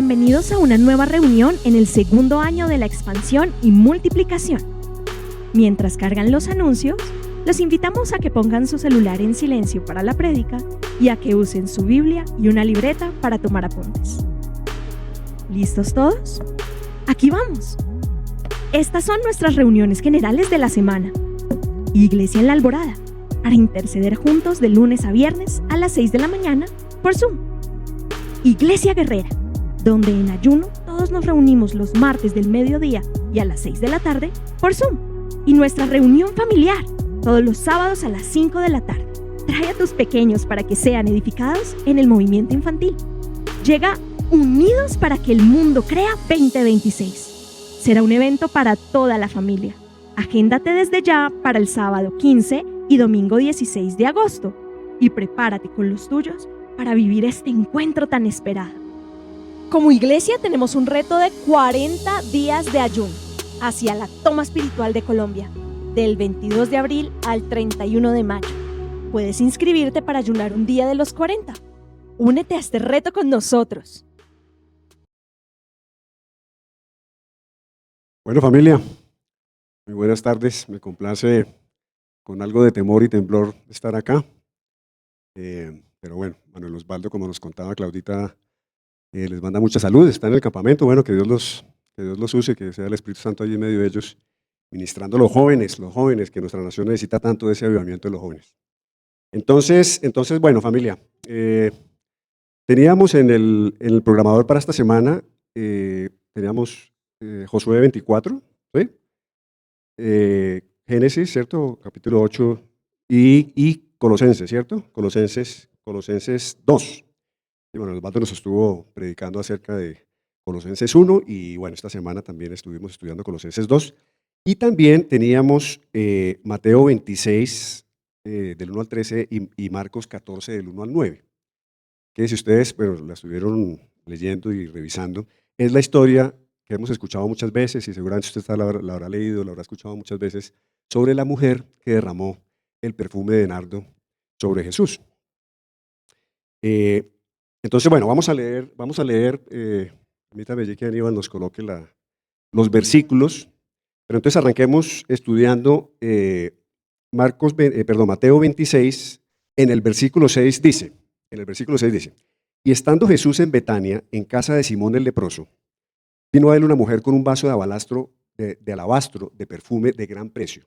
Bienvenidos a una nueva reunión en el segundo año de la expansión y multiplicación. Mientras cargan los anuncios, los invitamos a que pongan su celular en silencio para la prédica y a que usen su Biblia y una libreta para tomar apuntes. ¿Listos todos? ¡Aquí vamos! Estas son nuestras reuniones generales de la semana. Iglesia en la Alborada, para interceder juntos de lunes a viernes a las 6 de la mañana por Zoom. Iglesia Guerrera, donde en ayuno todos nos reunimos los martes del mediodía y a las 6 de la tarde por Zoom. Y nuestra reunión familiar, todos los sábados a las 5 de la tarde. Trae a tus pequeños para que sean edificados en el movimiento infantil. Llega Unidos para que el Mundo Crea 2026. Será un evento para toda la familia. Agéndate desde ya para el sábado 15 y domingo 16 de agosto. Y prepárate con los tuyos para vivir este encuentro tan esperado. Como iglesia tenemos un reto de 40 días de ayuno hacia la toma espiritual de Colombia, del 22 de abril al 31 de mayo. Puedes inscribirte para ayunar un día de los 40. Únete a este reto con nosotros. Bueno, familia, muy buenas tardes. Me complace con algo de temor y temblor estar acá. Pero bueno, Manuel Osvaldo, como nos contaba Claudita, les manda mucha salud, está en el campamento. Bueno, que Dios los use, que sea el Espíritu Santo allí en medio de ellos, ministrando a los jóvenes, que nuestra nación necesita tanto de ese avivamiento de los jóvenes. Entonces bueno, familia, teníamos en el programador para esta semana, teníamos Josué 24, ¿sí? Génesis, ¿cierto? Capítulo 8 y Colosenses, ¿cierto? Colosenses 2. Y bueno, Osvaldo nos estuvo predicando acerca de Colosenses 1 y bueno, esta semana también estuvimos estudiando Colosenses 2 y también teníamos Mateo 26 del 1 al 13 y Marcos 14 del 1 al 9, que si ustedes la estuvieron leyendo y revisando, es la historia que hemos escuchado muchas veces y seguramente usted la habrá leído, la habrá escuchado muchas veces, sobre la mujer que derramó el perfume de nardo sobre Jesús. Entonces, bueno, vamos a leer, permítame allí que Aníbal nos coloque los versículos, pero entonces arranquemos estudiando Mateo 26, en el versículo 6 dice, y estando Jesús en Betania, en casa de Simón el leproso, vino a él una mujer con un vaso de alabastro de perfume de gran precio,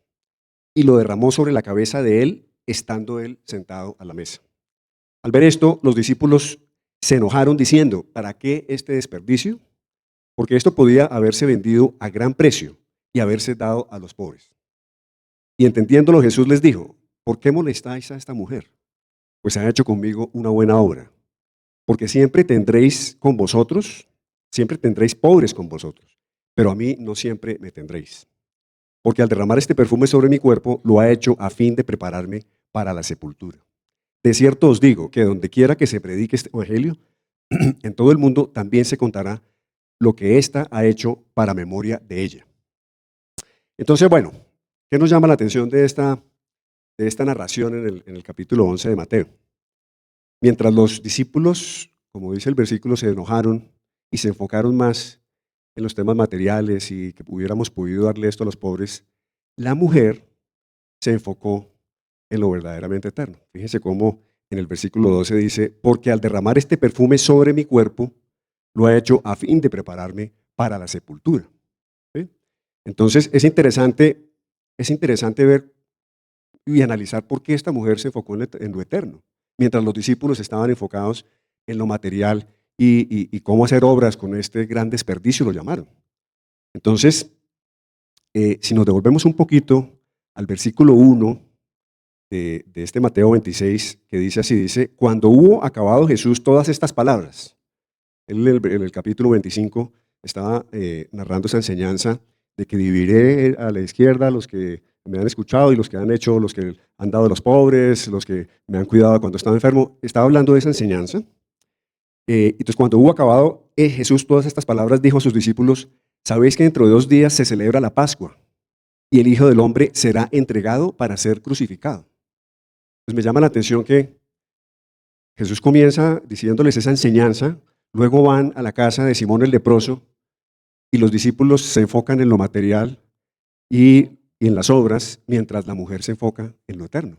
y lo derramó sobre la cabeza de él, estando él sentado a la mesa. Al ver esto, los discípulos se enojaron diciendo, ¿para qué este desperdicio? Porque esto podía haberse vendido a gran precio y haberse dado a los pobres. Y entendiéndolo, Jesús les dijo, ¿por qué molestáis a esta mujer? Pues ha hecho conmigo una buena obra. Porque siempre tendréis pobres con vosotros, pero a mí no siempre me tendréis. Porque al derramar este perfume sobre mi cuerpo, lo ha hecho a fin de prepararme para la sepultura. De cierto os digo que donde quiera que se predique este evangelio, en todo el mundo también se contará lo que ésta ha hecho para memoria de ella. Entonces, bueno, ¿qué nos llama la atención de esta narración en el capítulo 11 de Mateo? Mientras los discípulos, como dice el versículo, se enojaron y se enfocaron más en los temas materiales y que hubiéramos podido darle esto a los pobres, la mujer se enfocó en lo verdaderamente eterno. Fíjense cómo en el versículo 12 dice, porque al derramar este perfume sobre mi cuerpo, lo ha hecho a fin de prepararme para la sepultura. ¿Sí? Entonces es interesante ver y analizar por qué esta mujer se enfocó en lo eterno, mientras los discípulos estaban enfocados en lo material y cómo hacer obras con este gran desperdicio, lo llamaron. Entonces, si nos devolvemos un poquito al versículo 1 de este Mateo 26, que dice así, dice, cuando hubo acabado Jesús todas estas palabras, él en el capítulo 25 estaba narrando esa enseñanza de que dividiré a la izquierda a los que me han escuchado y los que han hecho, los que han dado a los pobres, los que me han cuidado cuando estaba enfermo. Estaba hablando de esa enseñanza. Entonces, cuando hubo acabado Jesús todas estas palabras, dijo a sus discípulos, sabéis que dentro de 2 días se celebra la Pascua y el Hijo del Hombre será entregado para ser crucificado. Pues me llama la atención que Jesús comienza diciéndoles esa enseñanza luego van a la casa de Simón el leproso y los discípulos se enfocan en lo material y en las obras, mientras la mujer se enfoca en lo eterno.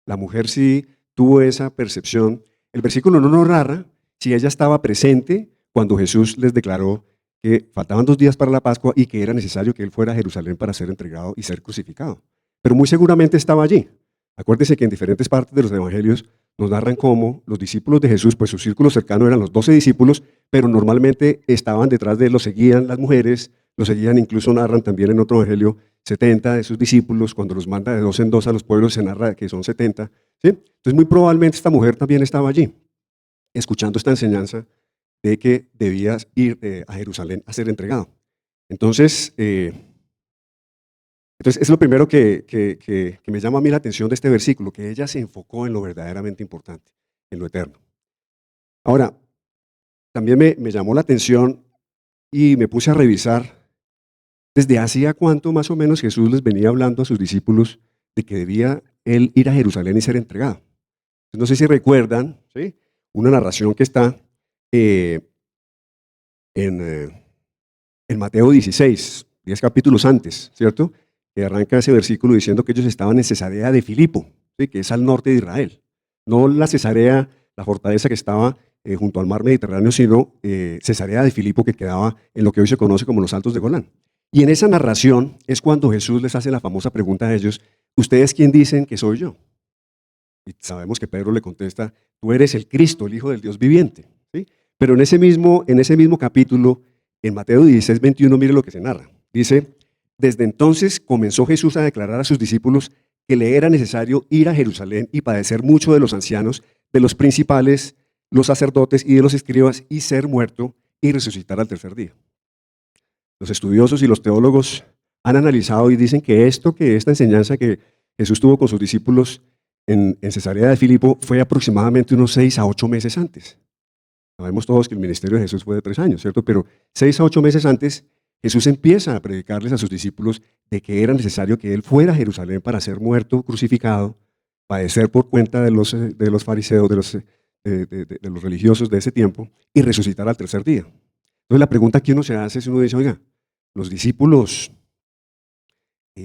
La mujer sí tuvo esa percepción. El versículo no nos narra si ella estaba presente cuando Jesús les declaró que faltaban 2 días para la Pascua y que era necesario que él fuera a Jerusalén para ser entregado y ser crucificado. Pero muy seguramente estaba allí. Acuérdense que en diferentes partes de los evangelios nos narran cómo los discípulos de Jesús, pues su círculo cercano eran los 12 discípulos, pero normalmente estaban detrás de él, lo seguían las mujeres, lo seguían, incluso narran también en otro evangelio 70 de sus discípulos, cuando los manda de 2 en 2 a los pueblos se narra que son 70. ¿Sí? Entonces muy probablemente esta mujer también estaba allí, escuchando esta enseñanza de que debías ir a Jerusalén a ser entregado. Entonces es lo primero que me llama a mí la atención de este versículo, que ella se enfocó en lo verdaderamente importante, en lo eterno. Ahora, también me llamó la atención y me puse a revisar desde hacía cuánto más o menos Jesús les venía hablando a sus discípulos de que debía él ir a Jerusalén y ser entregado. No sé si recuerdan, ¿sí?, una narración que está en Mateo 16, 10 capítulos antes, ¿cierto?, que arranca ese versículo diciendo que ellos estaban en Cesarea de Filipo, ¿sí?, que es al norte de Israel. No la Cesarea, la fortaleza que estaba junto al mar Mediterráneo, sino Cesarea de Filipo, que quedaba en lo que hoy se conoce como los Altos de Golán. Y en esa narración es cuando Jesús les hace la famosa pregunta a ellos: ¿ustedes quién dicen que soy yo? Y sabemos que Pedro le contesta: tú eres el Cristo, el Hijo del Dios viviente. ¿Sí? Pero en ese mismo capítulo, en Mateo 16, 21, mire lo que se narra. Dice: desde entonces comenzó Jesús a declarar a sus discípulos que le era necesario ir a Jerusalén y padecer mucho de los ancianos, de los principales, los sacerdotes y de los escribas, y ser muerto y resucitar al tercer día. Los estudiosos y los teólogos han analizado y dicen que esta enseñanza que Jesús tuvo con sus discípulos en Cesarea de Filipo fue aproximadamente unos 6 a 8 meses antes. Sabemos todos que el ministerio de Jesús fue de 3 años, ¿cierto? Pero 6 a 8 meses antes, Jesús empieza a predicarles a sus discípulos de que era necesario que él fuera a Jerusalén para ser muerto, crucificado, padecer por cuenta de los fariseos, de los religiosos de ese tiempo, y resucitar al tercer día. Entonces la pregunta que uno se hace es, uno dice: oiga, los discípulos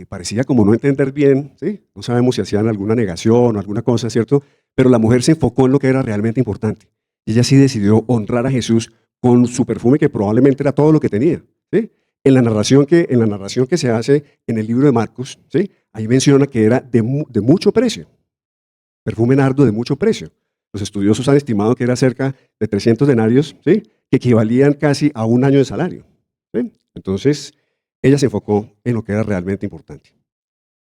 parecía como no entender bien, ¿sí? No sabemos si hacían alguna negación o alguna cosa, ¿cierto? Pero la mujer se enfocó en lo que era realmente importante. Y ella sí decidió honrar a Jesús con su perfume, que probablemente era todo lo que tenía, ¿sí? En la narración que se hace en el libro de Marcos, ¿sí?, ahí menciona que era de mucho precio, perfume nardo de mucho precio. Los estudiosos han estimado que era cerca de 300 denarios, ¿sí?, que equivalían casi a 1 año de salario, ¿sí? Entonces, ella se enfocó en lo que era realmente importante.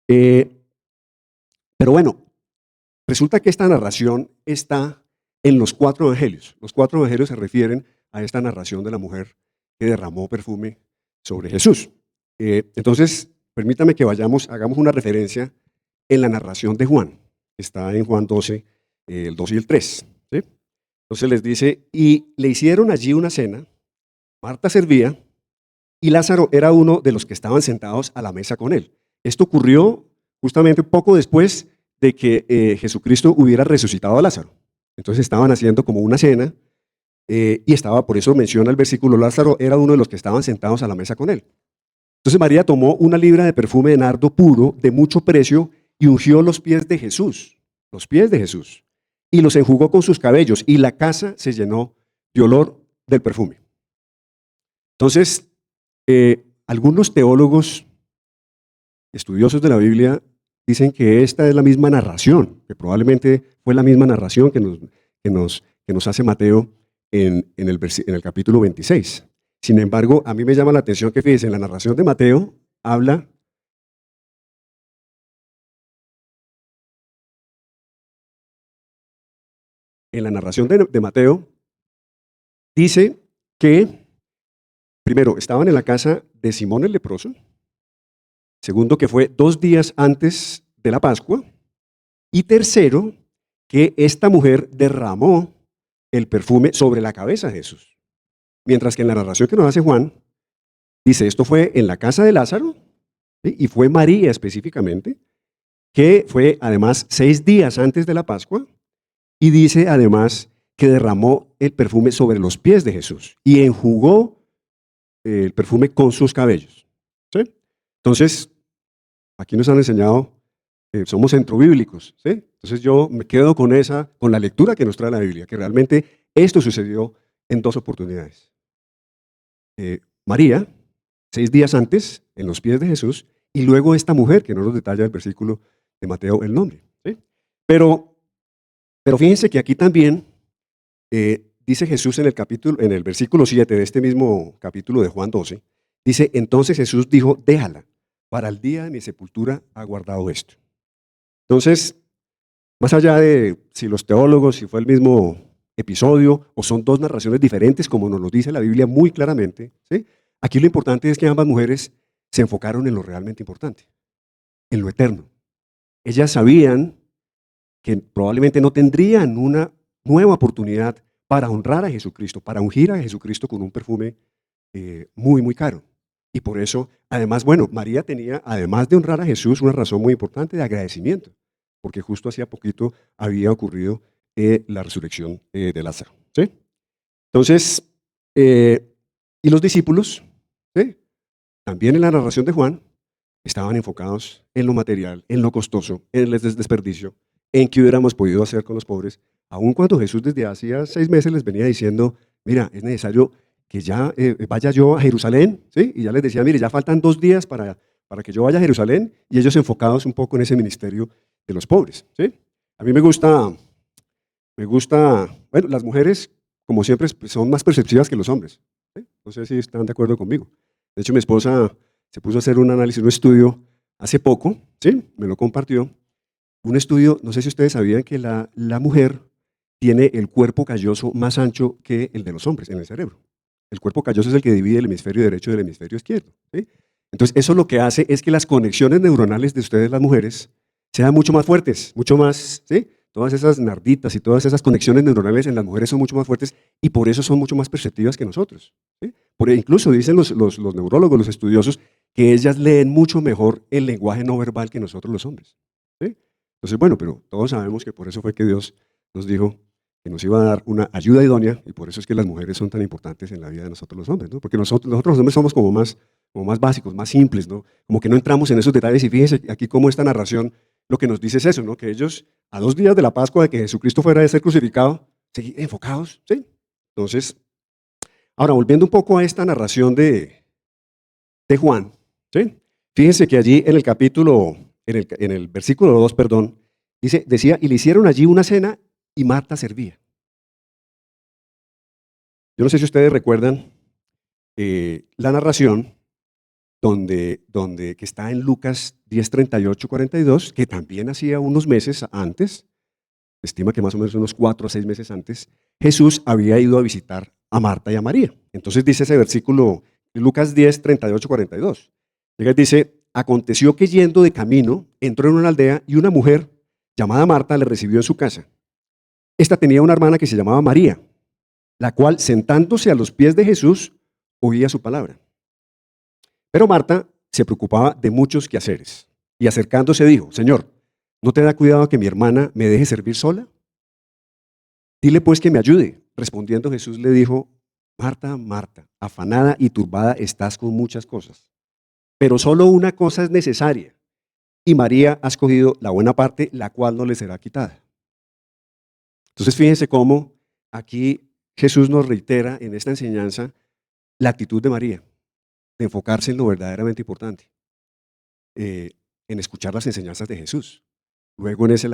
Pero bueno, resulta que esta narración está en los 4 evangelios. Los 4 evangelios se refieren a esta narración de la mujer que derramó perfume sobre Jesús. Entonces, permítame que hagamos una referencia en la narración de Juan. Está en Juan 12, el 2 y el 3. ¿Sí? Entonces les dice: y le hicieron allí una cena, Marta servía, y Lázaro era uno de los que estaban sentados a la mesa con él. Esto ocurrió justamente poco después de que Jesucristo hubiera resucitado a Lázaro. Entonces estaban haciendo como una cena, y estaba, por eso menciona el versículo, Lázaro era uno de los que estaban sentados a la mesa con él. Entonces María tomó una libra de perfume de nardo puro de mucho precio y ungió los pies de Jesús, y los enjugó con sus cabellos, y la casa se llenó de olor del perfume. Entonces, algunos teólogos estudiosos de la Biblia dicen que esta es la misma narración, que probablemente fue la misma narración que nos hace Mateo en el capítulo 26. Sin embargo, a mí me llama la atención que, fíjense, en la narración de Mateo habla dice que primero estaban en la casa de Simón el leproso, segundo que fue 2 días antes de la Pascua, y tercero que esta mujer derramó el perfume sobre la cabeza de Jesús. Mientras que en la narración que nos hace Juan, dice: esto fue en la casa de Lázaro, ¿sí?, y fue María específicamente, que fue además 6 días antes de la Pascua, y dice además que derramó el perfume sobre los pies de Jesús y enjugó el perfume con sus cabellos. ¿Sí? Entonces, aquí nos han enseñado, somos centrobíblicos. ¿Sí? Entonces yo me quedo con la lectura que nos trae la Biblia, que realmente esto sucedió en 2 oportunidades. María, 6 días antes, en los pies de Jesús, y luego esta mujer, que no nos detalla el versículo de Mateo el nombre. ¿Sí? Pero fíjense que aquí también dice Jesús en el versículo 7 de este mismo capítulo de Juan 12, dice, entonces Jesús dijo, déjala, para el día de mi sepultura ha guardado esto. Entonces, más allá de si los teólogos, si fue el mismo episodio o son 2 narraciones diferentes, como nos lo dice la Biblia muy claramente, ¿sí? Aquí lo importante es que ambas mujeres se enfocaron en lo realmente importante, en lo eterno. Ellas sabían que probablemente no tendrían una nueva oportunidad para honrar a Jesucristo, para ungir a Jesucristo con un perfume muy, muy caro. Y por eso, además, bueno, María tenía, además de honrar a Jesús, una razón muy importante de agradecimiento, porque justo hacía poquito había ocurrido la resurrección de Lázaro. ¿Sí? Entonces, y los discípulos, ¿sí? También en la narración de Juan, estaban enfocados en lo material, en lo costoso, en el desperdicio, en qué hubiéramos podido hacer con los pobres, aun cuando Jesús desde hacía 6 meses les venía diciendo, mira, es necesario que ya vaya yo a Jerusalén, ¿sí? Y ya les decía, mire, ya faltan 2 días para que yo vaya a Jerusalén, y ellos enfocados un poco en ese ministerio de los pobres, ¿sí? A mí me gusta, bueno, las mujeres, como siempre, son más perceptivas que los hombres, ¿sí? No sé si están de acuerdo conmigo. De hecho, mi esposa se puso a hacer un análisis, un estudio hace poco, ¿sí? Me lo compartió. Un estudio, no sé si ustedes sabían que la mujer tiene el cuerpo calloso más ancho que el de los hombres en el cerebro. El cuerpo calloso es el que divide el hemisferio derecho del hemisferio izquierdo, ¿sí? Entonces, eso lo que hace es que las conexiones neuronales de ustedes, las mujeres, sean mucho más fuertes, mucho más, ¿sí? Todas esas narditas y todas esas conexiones neuronales en las mujeres son mucho más fuertes y por eso son mucho más perceptivas que nosotros, ¿sí? Incluso dicen los neurólogos, los estudiosos, que ellas leen mucho mejor el lenguaje no verbal que nosotros los hombres, ¿sí? Entonces, bueno, pero todos sabemos que por eso fue que Dios nos dijo que nos iba a dar una ayuda idónea y por eso es que las mujeres son tan importantes en la vida de nosotros los hombres, ¿no? Porque nosotros los hombres somos como más básicos, más simples, ¿no? Como que no entramos en esos detalles y fíjense aquí cómo esta narración lo que nos dice es eso, ¿no? Que ellos a 2 días de la Pascua de que Jesucristo fuera a ser crucificado, seguían enfocados, ¿sí? Entonces, ahora volviendo un poco a esta narración de Juan, ¿sí? Fíjense que allí en el capítulo, en el versículo 2, perdón, decía, y le hicieron allí una cena y Marta servía. Yo no sé si ustedes recuerdan la narración que está en Lucas 10, 38, 42, que también hacía unos meses antes, se estima que más o menos unos 4 o 6 meses antes, Jesús había ido a visitar a Marta y a María. Entonces dice ese versículo, Lucas 10, 38, 42. Dice, aconteció que yendo de camino, entró en una aldea y una mujer llamada Marta le recibió en su casa. Esta tenía una hermana que se llamaba María, la cual sentándose a los pies de Jesús, oía su palabra. Pero Marta se preocupaba de muchos quehaceres y acercándose dijo, Señor, ¿no te da cuidado que mi hermana me deje servir sola? Dile pues que me ayude. Respondiendo Jesús le dijo, Marta, Marta, afanada y turbada estás con muchas cosas, pero solo una cosa es necesaria, y María ha escogido la buena parte, la cual no le será quitada. Entonces fíjense cómo aquí Jesús nos reitera en esta enseñanza la actitud de María, de enfocarse en lo verdaderamente importante, en escuchar las enseñanzas de Jesús. Luego en ese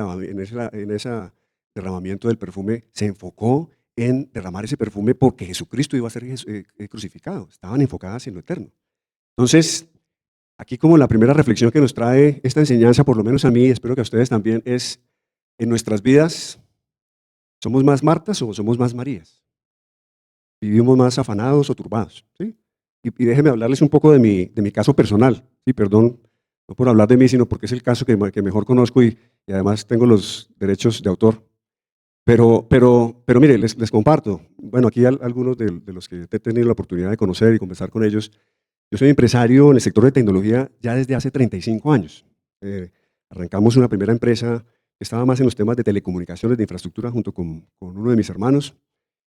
derramamiento del perfume se enfocó en derramar ese perfume porque Jesucristo iba a ser crucificado. Estaban enfocadas en lo eterno. Entonces, aquí como la primera reflexión que nos trae esta enseñanza, por lo menos a mí, espero que a ustedes también, es en nuestras vidas, ¿somos más Martas o somos más Marías? ¿Vivimos más afanados o turbados? ¿Sí? Y déjenme hablarles un poco de mi caso personal. Sí, perdón, no por hablar de mí, sino porque es el caso que mejor conozco y además tengo los derechos de autor. Pero mire, les comparto. Bueno, aquí algunos de los que he tenido la oportunidad de conocer y conversar con ellos. Yo soy empresario en el sector de tecnología ya desde hace 35 años. Arrancamos una primera empresa estaba más en los temas de telecomunicaciones, de infraestructura, junto con uno de mis hermanos,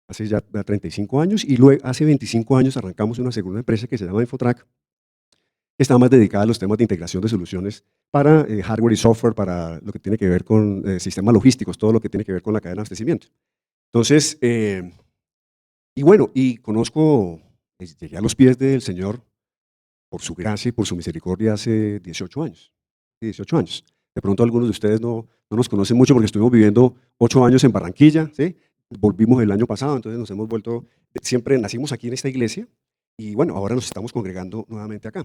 hace ya 35 años, y luego hace 25 años arrancamos una segunda empresa que se llama Infotrack, que está más dedicada a los temas de integración de soluciones para hardware y software, para lo que tiene que ver con sistemas logísticos, todo lo que tiene que ver con la cadena de abastecimiento. Entonces, y bueno, y conozco, llegué a los pies del Señor por su gracia y por su misericordia hace 18 años. 18 años. De pronto algunos de ustedes no nos conocen mucho porque estuvimos viviendo 8 años en Barranquilla, ¿sí? Volvimos el año pasado, entonces nos hemos vuelto, siempre nacimos aquí en esta iglesia y bueno, ahora nos estamos congregando nuevamente acá.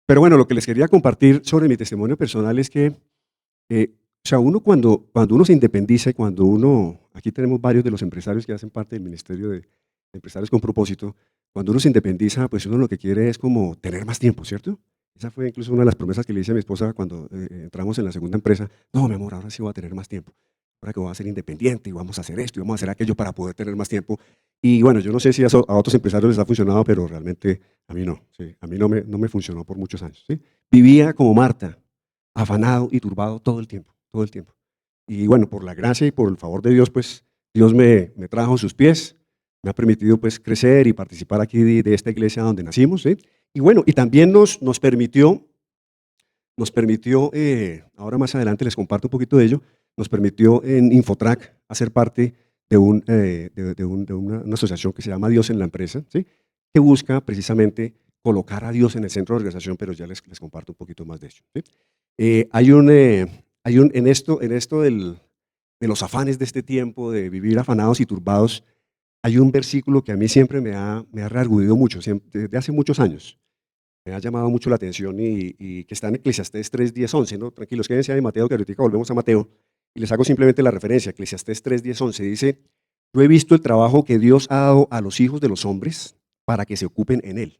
Pero bueno, lo que les quería compartir sobre mi testimonio personal es que, o sea, uno cuando uno se independiza y cuando uno, aquí tenemos varios de los empresarios que hacen parte del Ministerio de Empresarios con Propósito, cuando uno se independiza, pues uno lo que quiere es como tener más tiempo, ¿cierto? Esa fue incluso una de las promesas que le hice a mi esposa cuando entramos en la segunda empresa. No, mi amor, ahora sí voy a tener más tiempo. Ahora que voy a ser independiente y vamos a hacer esto y vamos a hacer aquello para poder tener más tiempo. Y bueno, yo no sé si a otros empresarios les ha funcionado, pero realmente a mí no. ¿Sí? A mí no me funcionó por muchos años. ¿Sí? Vivía como Marta, afanado y turbado todo el tiempo, todo el tiempo. Y bueno, por la gracia y por el favor de Dios, pues Dios me trajo a sus pies, me ha permitido pues crecer y participar aquí de esta iglesia donde nacimos. ¿Sí? Y bueno, y también nos permitió, ahora más adelante les comparto un poquito de ello, nos permitió en Infotrack hacer parte de una asociación que se llama Dios en la Empresa, ¿sí? Que busca precisamente colocar a Dios en el centro de la organización, pero ya les comparto un poquito más de ello. ¿Sí? En esto de los afanes de este tiempo, de vivir afanados y turbados, hay un versículo que a mí siempre me ha reargudido mucho, desde hace muchos años. Me ha llamado mucho la atención y que está en Eclesiastés 3, 10, 11, ¿no? Tranquilos, quédense ahí en Mateo, que ahorita volvemos a Mateo, y les hago simplemente la referencia. Eclesiastés 3, 10, 11 dice: yo he visto el trabajo que Dios ha dado a los hijos de los hombres para que se ocupen en él.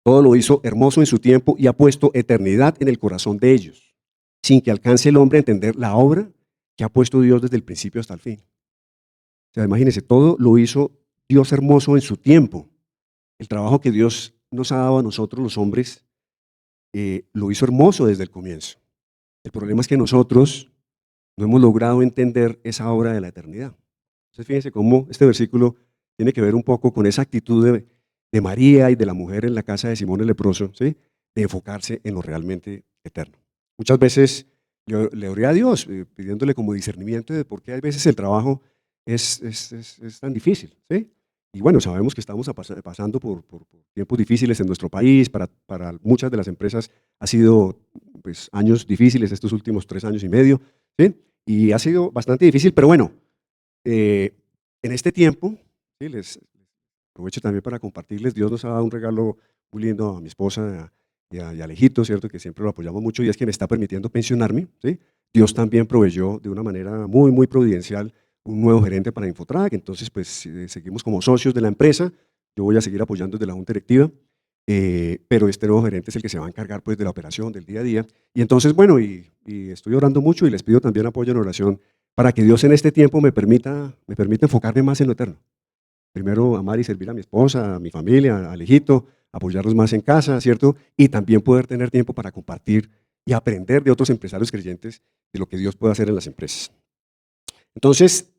Todo lo hizo hermoso en su tiempo y ha puesto eternidad en el corazón de ellos, sin que alcance el hombre a entender la obra que ha puesto Dios desde el principio hasta el fin. O sea, imagínense, todo lo hizo Dios hermoso en su tiempo. El trabajo que Dios nos ha dado a nosotros los hombres, lo hizo hermoso desde el comienzo. El problema es que nosotros no hemos logrado entender esa obra de la eternidad. Entonces fíjense cómo este versículo tiene que ver un poco con esa actitud de María y de la mujer en la casa de Simón el leproso, ¿sí? De enfocarse en lo realmente eterno. Muchas veces yo le oré a Dios pidiéndole como discernimiento de por qué a veces el trabajo es tan difícil, ¿sí? Y bueno, sabemos que estamos pasando por tiempos difíciles en nuestro país, para muchas de las empresas ha sido pues, años difíciles estos últimos 3 años y medio, ¿sí? Y ha sido bastante difícil, pero bueno, en este tiempo, ¿sí? Les aprovecho también para compartirles, Dios nos ha dado un regalo muy lindo a mi esposa y a Alejito, ¿cierto? Que siempre lo apoyamos mucho y es que me está permitiendo pensionarme, ¿sí? Dios también proveyó de una manera muy, muy providencial un nuevo gerente para Infotrack, entonces pues seguimos como socios de la empresa, yo voy a seguir apoyando desde la junta directiva, pero este nuevo gerente es el que se va a encargar pues de la operación, del día a día, y entonces bueno, y estoy orando mucho y les pido también apoyo en oración para que Dios en este tiempo me permita enfocarme más en lo eterno. Primero amar y servir a mi esposa, a mi familia, a Alejito, apoyarlos más en casa, ¿cierto? Y también poder tener tiempo para compartir y aprender de otros empresarios creyentes de lo que Dios puede hacer en las empresas. Entonces,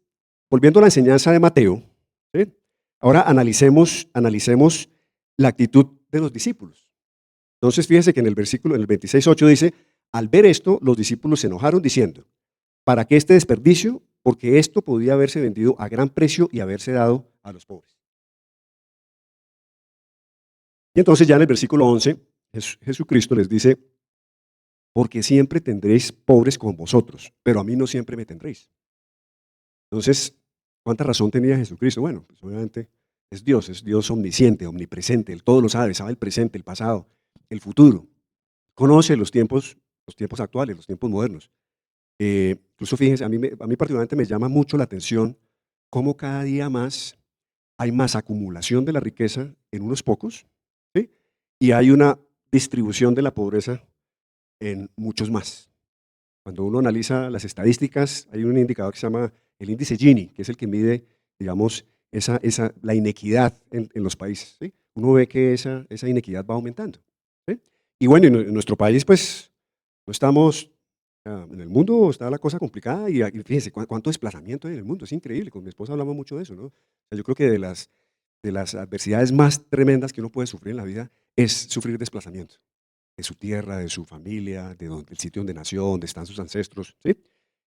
volviendo a la enseñanza de Mateo, ¿sí? Ahora analicemos la actitud de los discípulos. Entonces, fíjense que en el versículo, en el 26:8 dice: al ver esto, los discípulos se enojaron diciendo: ¿para qué este desperdicio? Porque esto podía haberse vendido a gran precio y haberse dado a los pobres. Y entonces ya en el versículo 11, Jesucristo les dice: porque siempre tendréis pobres con vosotros, pero a mí no siempre me tendréis. Entonces, ¿cuánta razón tenía Jesucristo? Bueno, pues obviamente es Dios omnisciente, omnipresente, Él todo lo sabe el presente, el pasado, el futuro. Conoce los tiempos actuales, los tiempos modernos. Incluso fíjense, a mí particularmente me llama mucho la atención cómo cada día más hay más acumulación de la riqueza en unos pocos, ¿sí? Y hay una distribución de la pobreza en muchos más. Cuando uno analiza las estadísticas, hay un indicador que se llama el índice Gini, que es el que mide, digamos, la inequidad en los países, ¿sí? Uno ve que esa inequidad va aumentando, ¿sí? Y bueno, en nuestro país, pues, no estamos En el mundo está la cosa complicada y fíjense cuánto desplazamiento hay en el mundo, es increíble, con mi esposa hablamos mucho de eso, ¿no? O sea, yo creo que de las adversidades más tremendas que uno puede sufrir en la vida es sufrir desplazamiento de su tierra, de su familia, del sitio donde nació, donde están sus ancestros, ¿sí?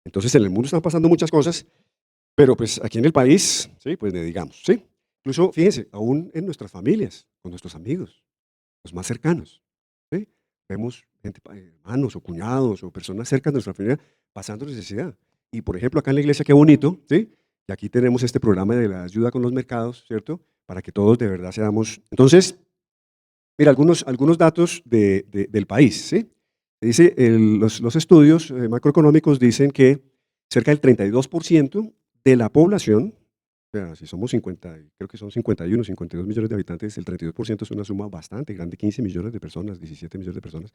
Entonces en el mundo están pasando muchas cosas, pero pues aquí en el país, sí, pues le digamos, ¿sí? Incluso, fíjense, aún en nuestras familias, con nuestros amigos, los más cercanos, ¿sí? Vemos gente, hermanos o cuñados o personas cercanas de nuestra familia pasando necesidad. Y por ejemplo, acá en la iglesia, qué bonito, ¿sí? Y aquí tenemos este programa de la ayuda con los mercados, ¿cierto? Para que todos de verdad seamos. Entonces, mira, algunos datos del país, ¿sí? Dice, los estudios macroeconómicos dicen que cerca del 32% de la población, o sea, si somos 50, creo que son 51, 52 millones de habitantes, el 32% es una suma bastante grande, 15 millones de personas, 17 millones de personas,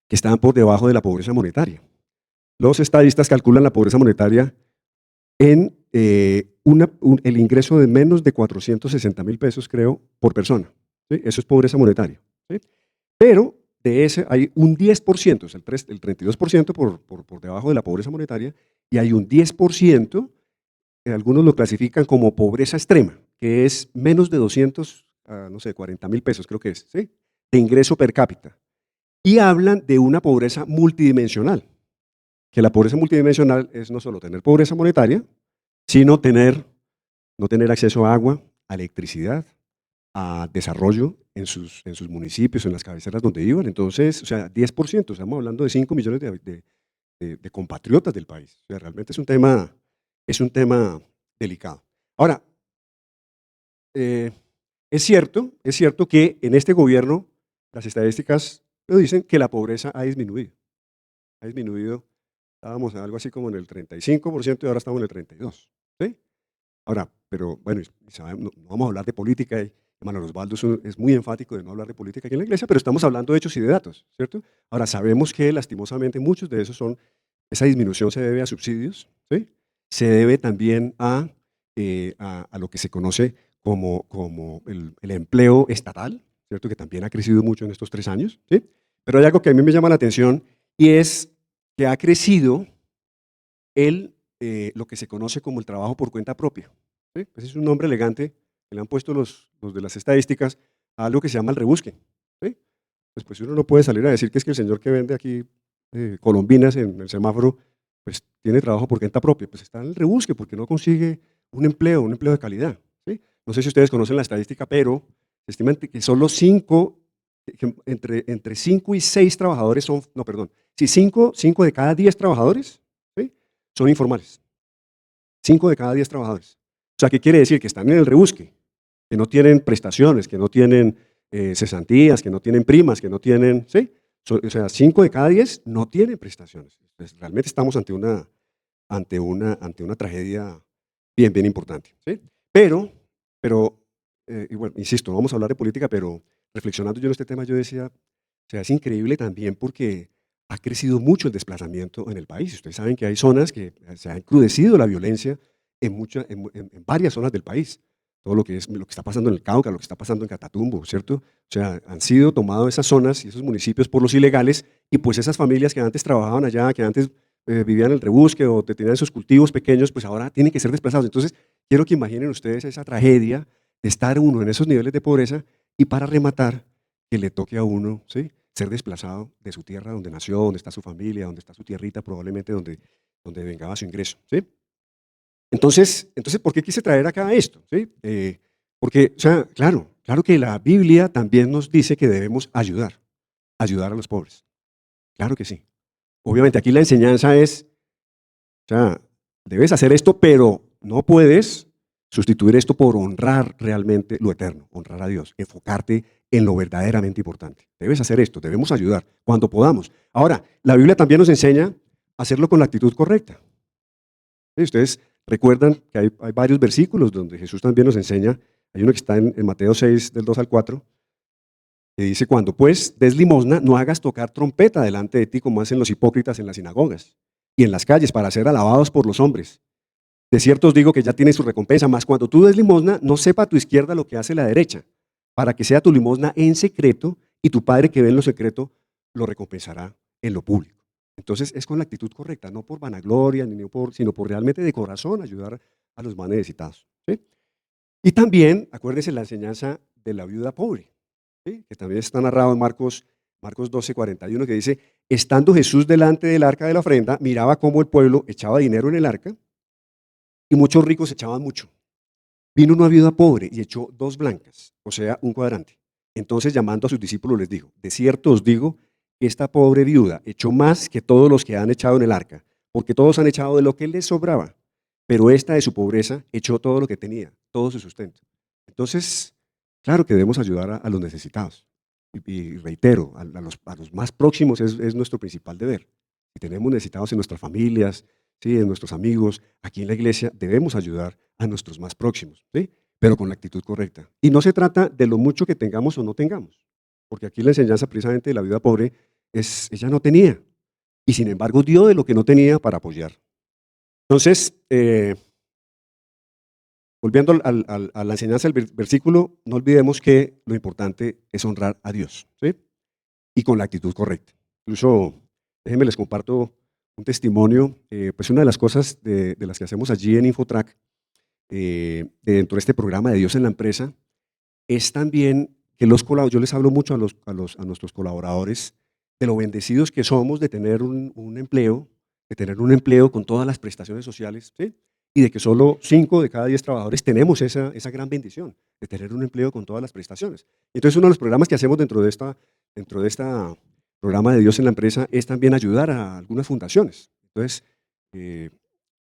que están por debajo de la pobreza monetaria. Los estadistas calculan la pobreza monetaria en el ingreso de menos de 460.000 pesos, creo, por persona. ¿Sí? Eso es pobreza monetaria. ¿Sí? Pero de ese hay un 10%, es el 32% por debajo de la pobreza monetaria, y hay un 10%, algunos lo clasifican como pobreza extrema, que es menos de 200, no sé, 40.000 pesos, creo que es, ¿sí? De ingreso per cápita. Y hablan de una pobreza multidimensional, que la pobreza multidimensional es no solo tener pobreza monetaria, sino no tener acceso a agua, a electricidad, a desarrollo en sus municipios, en las cabeceras donde vivan. Entonces, o sea, 10%, estamos hablando de 5 millones de compatriotas del país. O sea, realmente es un tema delicado. Ahora, eh, es cierto que en este gobierno las estadísticas lo dicen que la pobreza ha disminuido. Ha disminuido, estábamos algo así como en el 35% y ahora estamos en el 32%. ¿Sí? Ahora, pero bueno, no vamos a hablar de política. Hermano Osvaldo es muy enfático de no hablar de política aquí en la iglesia, pero estamos hablando de hechos y de datos, ¿cierto? Ahora, sabemos que lastimosamente muchos de esos esa disminución se debe a subsidios, ¿sí? Se debe también a lo que se conoce como el empleo estatal, ¿cierto? Que también ha crecido mucho en estos 3 años, ¿sí? Pero hay algo que a mí me llama la atención y es que ha crecido lo que se conoce como el trabajo por cuenta propia. ¿Sí? Ese es un nombre elegante que le han puesto los de las estadísticas a algo que se llama el rebusque. ¿Sí? Pues uno no puede salir a decir que es que el señor que vende aquí colombinas en el semáforo, pues tiene trabajo por cuenta propia. Pues está en el rebusque porque no consigue un empleo de calidad. ¿Sí? No sé si ustedes conocen la estadística, pero se estima que solo entre 5 y 6 trabajadores son, no, perdón, si 5 de cada 10 trabajadores, ¿sí? Son informales. 5 de cada 10 trabajadores. O sea, ¿qué quiere decir? Que están en el rebusque, que no tienen prestaciones, que no tienen cesantías, que no tienen primas, que no tienen, ¿sí? O sea, 5 de cada 10 no tienen prestaciones. Entonces, realmente estamos ante una tragedia bien, bien importante, ¿sí? Pero y bueno, insisto, vamos a hablar de política, pero reflexionando yo en este tema, yo decía, o sea, es increíble también porque ha crecido mucho el desplazamiento en el país. Ustedes saben que hay zonas que se ha encrudecido la violencia en varias zonas del país. Todo lo que está pasando en el Cauca, lo que está pasando en Catatumbo, ¿cierto? O sea, han sido tomadas esas zonas y esos municipios por los ilegales y pues esas familias que antes trabajaban allá, que antes vivían en el rebusque o tenían sus cultivos pequeños, pues ahora tienen que ser desplazados. Entonces, quiero que imaginen ustedes esa tragedia de estar uno en esos niveles de pobreza y para rematar, que le toque a uno, ¿sí? Ser desplazado de su tierra donde nació, donde está su familia, donde está su tierrita, probablemente donde vengaba su ingreso, ¿sí? Entonces, ¿por qué quise traer acá esto? ¿Sí? Porque, o sea, claro que la Biblia también nos dice que debemos ayudar a los pobres. Claro que sí. Obviamente aquí la enseñanza es, o sea, debes hacer esto, pero no puedes sustituir esto por honrar realmente lo eterno, honrar a Dios, enfocarte en lo verdaderamente importante. Debes hacer esto, debemos ayudar cuando podamos. Ahora, la Biblia también nos enseña a hacerlo con la actitud correcta. ¿Sí? Ustedes recuerdan que hay varios versículos donde Jesús también nos enseña, hay uno que está en Mateo 6, del 2 al 4, que dice, cuando pues des limosna, no hagas tocar trompeta delante de ti como hacen los hipócritas en las sinagogas y en las calles para ser alabados por los hombres. De cierto os digo que ya tiene su recompensa, mas cuando tú des limosna, no sepa a tu izquierda lo que hace la derecha, para que sea tu limosna en secreto y tu Padre que ve en lo secreto lo recompensará en lo público. Entonces es con la actitud correcta, no por vanagloria, sino por realmente de corazón ayudar a los más necesitados. ¿Sí? Y también, acuérdense la enseñanza de la viuda pobre, ¿sí? Que también está narrado en Marcos 12:41, que dice, estando Jesús delante del arca de la ofrenda, miraba cómo el pueblo echaba dinero en el arca y muchos ricos echaban mucho. Vino una viuda pobre y echó 2 blancas, o sea, un cuadrante. Entonces, llamando a sus discípulos, les dijo, de cierto os digo que esta pobre viuda echó más que todos los que han echado en el arca, porque todos han echado de lo que les sobraba, pero esta de su pobreza echó todo lo que tenía, todo su sustento. Entonces, claro que debemos ayudar a los necesitados. Y reitero, a los más próximos es nuestro principal deber. Si tenemos necesitados en nuestras familias, ¿sí? En nuestros amigos, aquí en la iglesia, debemos ayudar a nuestros más próximos, ¿sí? Pero con la actitud correcta. Y no se trata de lo mucho que tengamos o no tengamos, porque aquí la enseñanza precisamente de la viuda pobre es, ella no tenía, y sin embargo dio de lo que no tenía para apoyar. Entonces, volviendo a la enseñanza del versículo, no olvidemos que lo importante es honrar a Dios, ¿sí? Y con la actitud correcta. Incluso, déjenme les comparto un testimonio, pues una de las cosas de las que hacemos allí en Infotrack, dentro de este programa de Dios en la empresa, es también que yo les hablo mucho a nuestros colaboradores de lo bendecidos que somos de tener un empleo, de tener un empleo con todas las prestaciones sociales, ¿sí? Y de que solo 5 de cada 10 trabajadores tenemos esa gran bendición de tener un empleo con todas las prestaciones. Entonces, uno de los programas que hacemos dentro de esta programa de Dios en la empresa es también ayudar a algunas fundaciones. Entonces,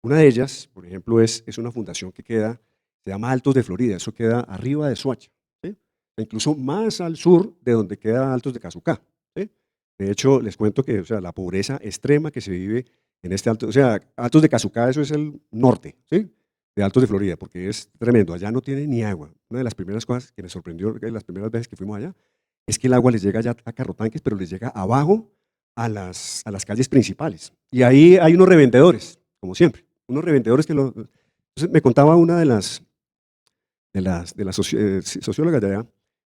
una de ellas, por ejemplo, es una fundación que se llama Altos de Florida, eso queda arriba de Soacha, ¿sí? E incluso más al sur de donde queda Altos de Cazucá, ¿sí? De hecho, les cuento que, o sea, la pobreza extrema que se vive en este Alto, o sea, Altos de Cazucá, eso es el norte, ¿sí? De Altos de Florida, porque es tremendo, allá no tiene ni agua. Una de las primeras cosas que me sorprendió las primeras veces que fuimos allá, es que el agua les llega ya a carrotanques, pero les llega abajo a las calles principales. Y ahí hay unos revendedores, como siempre, unos revendedores que Entonces me contaba una de las sociólogas de allá,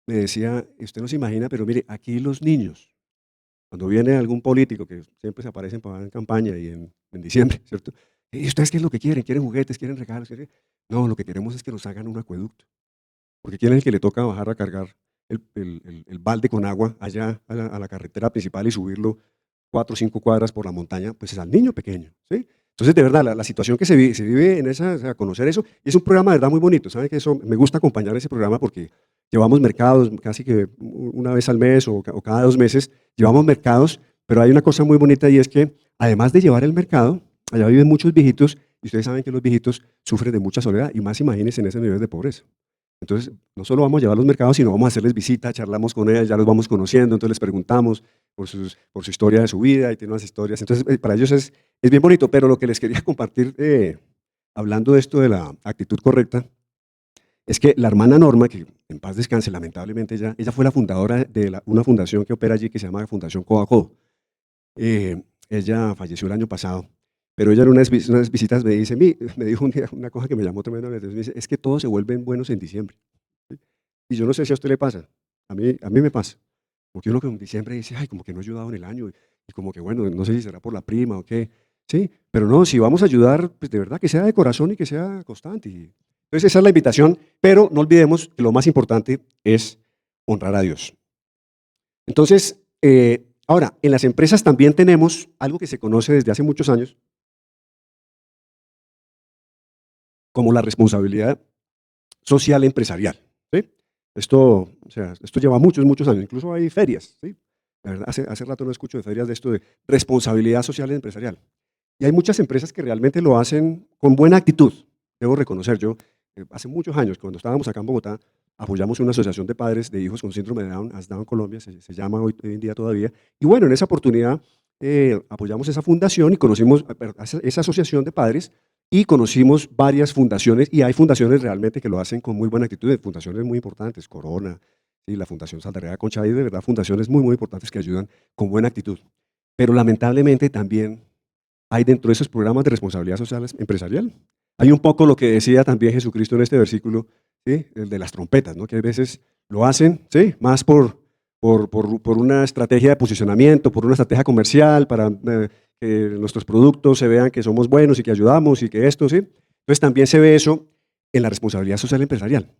me decía, usted no se imagina, pero mire, aquí los niños, cuando viene algún político, que siempre se aparecen en campaña y en diciembre, ¿cierto? ¿Y ustedes qué es lo que quieren? ¿Quieren juguetes? ¿Quieren regalos? No, lo que queremos es que nos hagan un acueducto. Porque ¿quién es el que le toca bajar a cargar el balde con agua allá a la carretera principal y subirlo 4 o 5 cuadras por la montaña? Pues es al niño pequeño, ¿sí? Entonces, de verdad, la situación que se vive en esa, o sea, conocer eso, y es un programa de verdad muy bonito. ¿Saben que eso me gusta acompañar ese programa? Porque llevamos mercados casi que una vez al mes o cada 2 meses, llevamos mercados, pero hay una cosa muy bonita y es que además de llevar el mercado, allá viven muchos viejitos y ustedes saben que los viejitos sufren de mucha soledad y más imagínense en ese nivel de pobreza. Entonces, no solo vamos a llevar los mercados, sino vamos a hacerles visita, charlamos con ellos, ya los vamos conociendo, entonces les preguntamos por su historia de su vida y tiene unas historias. Entonces, para ellos es bien bonito, pero lo que les quería compartir, hablando de esto de la actitud correcta, es que la hermana Norma, que en paz descanse, lamentablemente ella fue la fundadora de una fundación que opera allí que se llama Fundación Codo a Codo. Ella falleció el año pasado, pero ella en unas visitas me dijo un día una cosa que me llamó tremendamente. Me dice, es que todos se vuelven buenos en diciembre. ¿Sí? Y yo no sé si a usted le pasa, a mí me pasa. Porque uno que en diciembre dice, ay, como que no he ayudado en el año, y como que bueno, no sé si será por la prima o qué, sí, pero no, si vamos a ayudar, pues de verdad que sea de corazón y que sea constante. Entonces esa es la invitación, pero no olvidemos que lo más importante es honrar a Dios. Entonces, ahora, en las empresas también tenemos algo que se conoce desde hace muchos años como la responsabilidad social empresarial, ¿sí? Esto, o sea, esto lleva muchos años, incluso hay ferias, ¿sí? La verdad, hace rato no escucho de ferias de esto de responsabilidad social empresarial. Y hay muchas empresas que realmente lo hacen con buena actitud, debo reconocer. Yo, hace muchos años, cuando estábamos acá en Bogotá, apoyamos una asociación de padres de hijos con síndrome de Down, ASDAWN Colombia, se llama hoy en día todavía. Y bueno, en esa oportunidad apoyamos esa fundación y conocimos esa asociación de padres y conocimos varias fundaciones, y hay fundaciones realmente que lo hacen con muy buena actitud, fundaciones muy importantes, Corona, ¿sí? La Fundación Saldarriaga Concha, hay de verdad fundaciones muy importantes que ayudan con buena actitud. Pero lamentablemente también hay dentro de esos programas de responsabilidad social empresarial, hay un poco lo que decía también Jesucristo en este versículo, ¿sí? El de las trompetas, ¿no? Que a veces lo hacen, ¿sí? Más por una estrategia de posicionamiento, por una estrategia comercial, para que nuestros productos se vean que somos buenos y que ayudamos y que esto, ¿sí? Entonces también se ve eso en la responsabilidad social empresarial.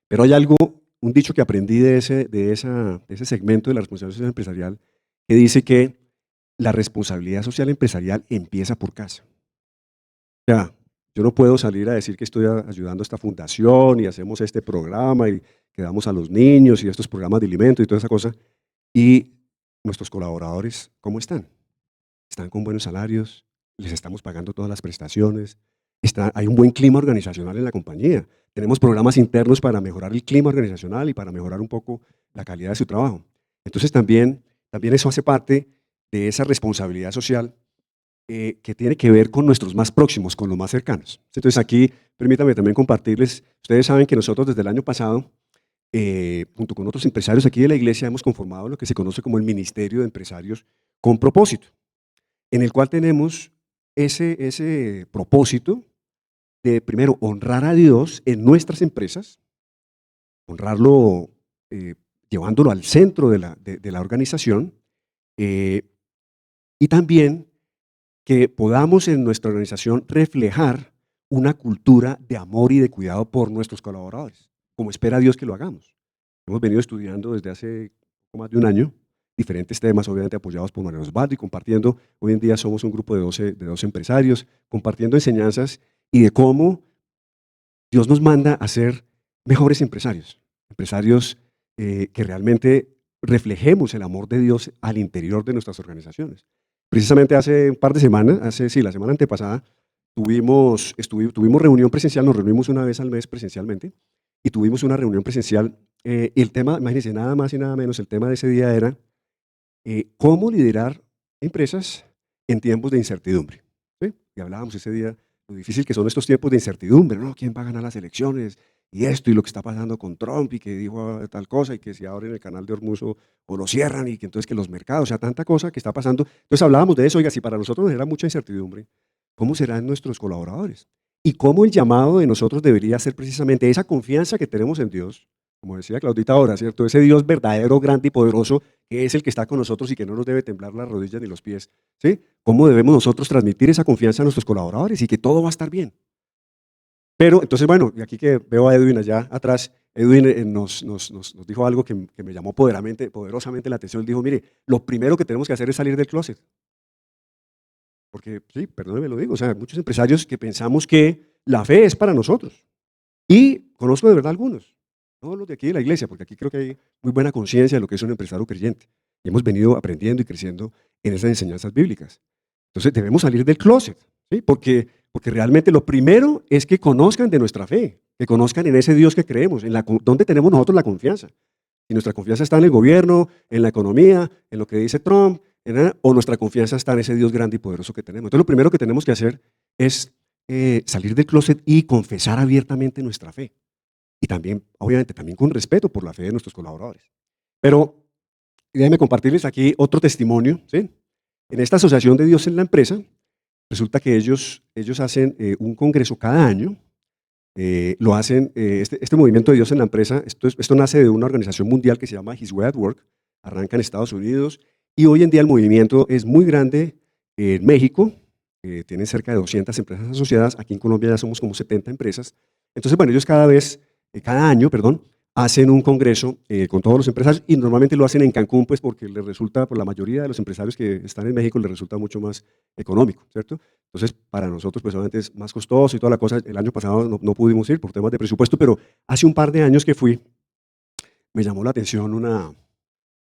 Pero hay algo, un dicho que aprendí de ese segmento de la responsabilidad social empresarial, que dice que la responsabilidad social empresarial empieza por casa. O sea, yo no puedo salir a decir que estoy ayudando a esta fundación y hacemos este programa y que damos a los niños y estos programas de alimento y toda esa cosa. Y nuestros colaboradores, ¿cómo están? ¿Están con buenos salarios? ¿Les estamos pagando todas las prestaciones? ¿Hay un buen clima organizacional en la compañía? Tenemos programas internos para mejorar el clima organizacional y para mejorar un poco la calidad de su trabajo. Entonces también eso hace parte de esa responsabilidad social que tiene que ver con nuestros más próximos, con los más cercanos. Entonces aquí, permítanme también compartirles, ustedes saben que nosotros desde el año pasado, junto con otros empresarios aquí de la iglesia, hemos conformado lo que se conoce como el Ministerio de Empresarios con Propósito, en el cual tenemos ese propósito de, primero, honrar a Dios en nuestras empresas, honrarlo llevándolo al centro de la organización, y también que podamos en nuestra organización reflejar una cultura de amor y de cuidado por nuestros colaboradores, como espera Dios que lo hagamos. Hemos venido estudiando desde hace poco más de un año diferentes temas, obviamente apoyados por María Osvaldo y compartiendo. Hoy en día somos un grupo de 12 empresarios, compartiendo enseñanzas y de cómo Dios nos manda a ser mejores empresarios, que realmente reflejemos el amor de Dios al interior de nuestras organizaciones. Precisamente hace un par de semanas, la semana antepasada, tuvimos reunión presencial, nos reunimos una vez al mes presencialmente, y tuvimos una reunión presencial. El tema, imagínense, nada más y nada menos, el tema de ese día era cómo liderar empresas en tiempos de incertidumbre. ¿Sí? Y hablábamos ese día lo difícil que son estos tiempos de incertidumbre, ¿no? ¿Quién va a ganar las elecciones? Y esto, y lo que está pasando con Trump, y que dijo tal cosa, y que si abren el canal de Hormuz o lo cierran, y que entonces que los mercados, o sea, tanta cosa que está pasando. Entonces hablábamos de eso, oiga, si para nosotros nos era mucha incertidumbre, ¿cómo serán nuestros colaboradores? Y cómo el llamado de nosotros debería ser precisamente esa confianza que tenemos en Dios, como decía Claudita ahora, ¿cierto? Ese Dios verdadero, grande y poderoso, que es el que está con nosotros y que no nos debe temblar las rodillas ni los pies, ¿sí? ¿Cómo debemos nosotros transmitir esa confianza a nuestros colaboradores y que todo va a estar bien? Pero, entonces, bueno, y aquí que veo a Edwin allá atrás, Edwin nos dijo algo que me llamó poderosamente la atención. Él dijo, mire, lo primero que tenemos que hacer es salir del closet. Porque, sí, perdóneme lo digo, o sea, muchos empresarios que pensamos que la fe es para nosotros. Y conozco de verdad algunos, no los de aquí de la iglesia, porque aquí creo que hay muy buena conciencia de lo que es un empresario creyente. Y hemos venido aprendiendo y creciendo en esas enseñanzas bíblicas. Entonces debemos salir del closet, ¿sí? Porque realmente lo primero es que conozcan de nuestra fe, que conozcan en ese Dios que creemos, donde tenemos nosotros la confianza. Y nuestra confianza está en el gobierno, en la economía, en lo que dice Trump, o nuestra confianza está en ese Dios grande y poderoso que tenemos. Entonces lo primero que tenemos que hacer es salir del closet y confesar abiertamente nuestra fe. Y también, obviamente, también con respeto por la fe de nuestros colaboradores. Pero déjenme compartirles aquí otro testimonio, ¿sí? En esta asociación de Dios en la empresa, resulta que ellos hacen un congreso cada año. Lo hacen, este movimiento de Dios en la empresa, esto nace de una organización mundial que se llama His Way at Work, arranca en Estados Unidos, y hoy en día el movimiento es muy grande en México, tienen cerca de 200 empresas asociadas, aquí en Colombia ya somos como 70 empresas. Entonces, bueno, ellos cada año, hacen un congreso con todos los empresarios y normalmente lo hacen en Cancún, pues porque les resulta, por la mayoría de los empresarios que están en México, les resulta mucho más económico, ¿cierto? Entonces, para nosotros, pues obviamente es más costoso y toda la cosa. El año pasado no pudimos ir por temas de presupuesto, pero hace un par de años que fui, me llamó la atención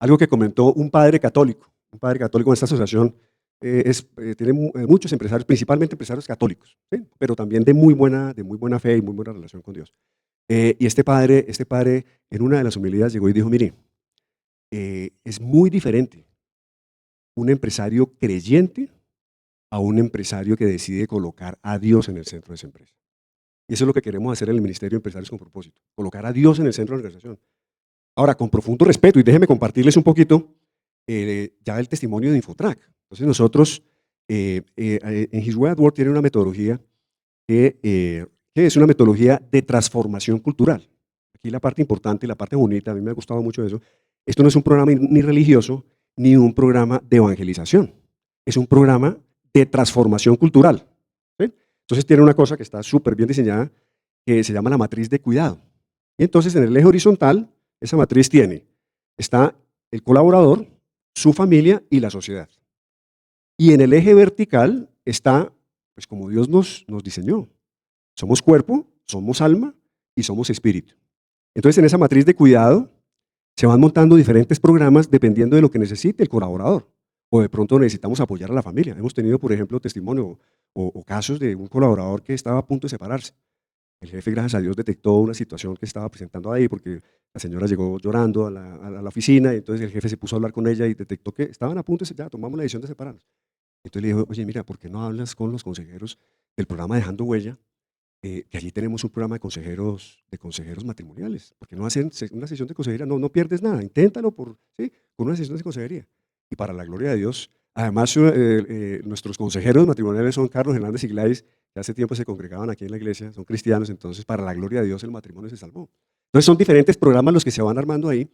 algo que comentó un padre católico en esta asociación. Tiene muchos empresarios, principalmente empresarios católicos, ¿sí? Pero también de muy buena fe y muy buena relación con Dios. Y este padre en una de las homilías llegó y dijo, mire, es muy diferente un empresario creyente a un empresario que decide colocar a Dios en el centro de esa empresa. Y eso es lo que queremos hacer en el Ministerio de Empresarios con Propósito, colocar a Dios en el centro de la organización. Ahora, con profundo respeto, y déjenme compartirles un poquito ya el testimonio de Infotrack. Entonces nosotros, en His Way at Work tiene una metodología que es una metodología de transformación cultural. Aquí la parte importante, la parte bonita, a mí me ha gustado mucho eso. Esto no es un programa ni religioso, ni un programa de evangelización. es un programa de transformación cultural. ¿Sí? Entonces tiene una cosa que está súper bien diseñada, que se llama la matriz de cuidado. Y entonces en el eje horizontal, esa matriz está el colaborador, su familia y la sociedad. Y en el eje vertical está, pues como Dios nos diseñó. Somos cuerpo, somos alma y somos espíritu. Entonces en esa matriz de cuidado se van montando diferentes programas dependiendo de lo que necesite el colaborador. O de pronto necesitamos apoyar a la familia. Hemos tenido, por ejemplo, testimonio o casos de un colaborador que estaba a punto de separarse. El jefe, gracias a Dios, detectó una situación que estaba presentando ahí porque la señora llegó llorando a la oficina y entonces el jefe se puso a hablar con ella y detectó que estaban a punto de, ya tomamos la decisión de separarnos. Entonces le dijo, oye, mira, ¿por qué no hablas con los consejeros del programa Dejando Huella? Que allí tenemos un programa de consejeros matrimoniales. ¿Por qué no hacen una sesión de consejería? No pierdes nada, inténtalo ¿sí? Con una sesión de consejería. Y para la gloria de Dios, además nuestros consejeros matrimoniales son Carlos Hernández y Gladys, que hace tiempo se congregaban aquí en la iglesia, son cristianos, entonces para la gloria de Dios el matrimonio se salvó. Entonces son diferentes programas los que se van armando ahí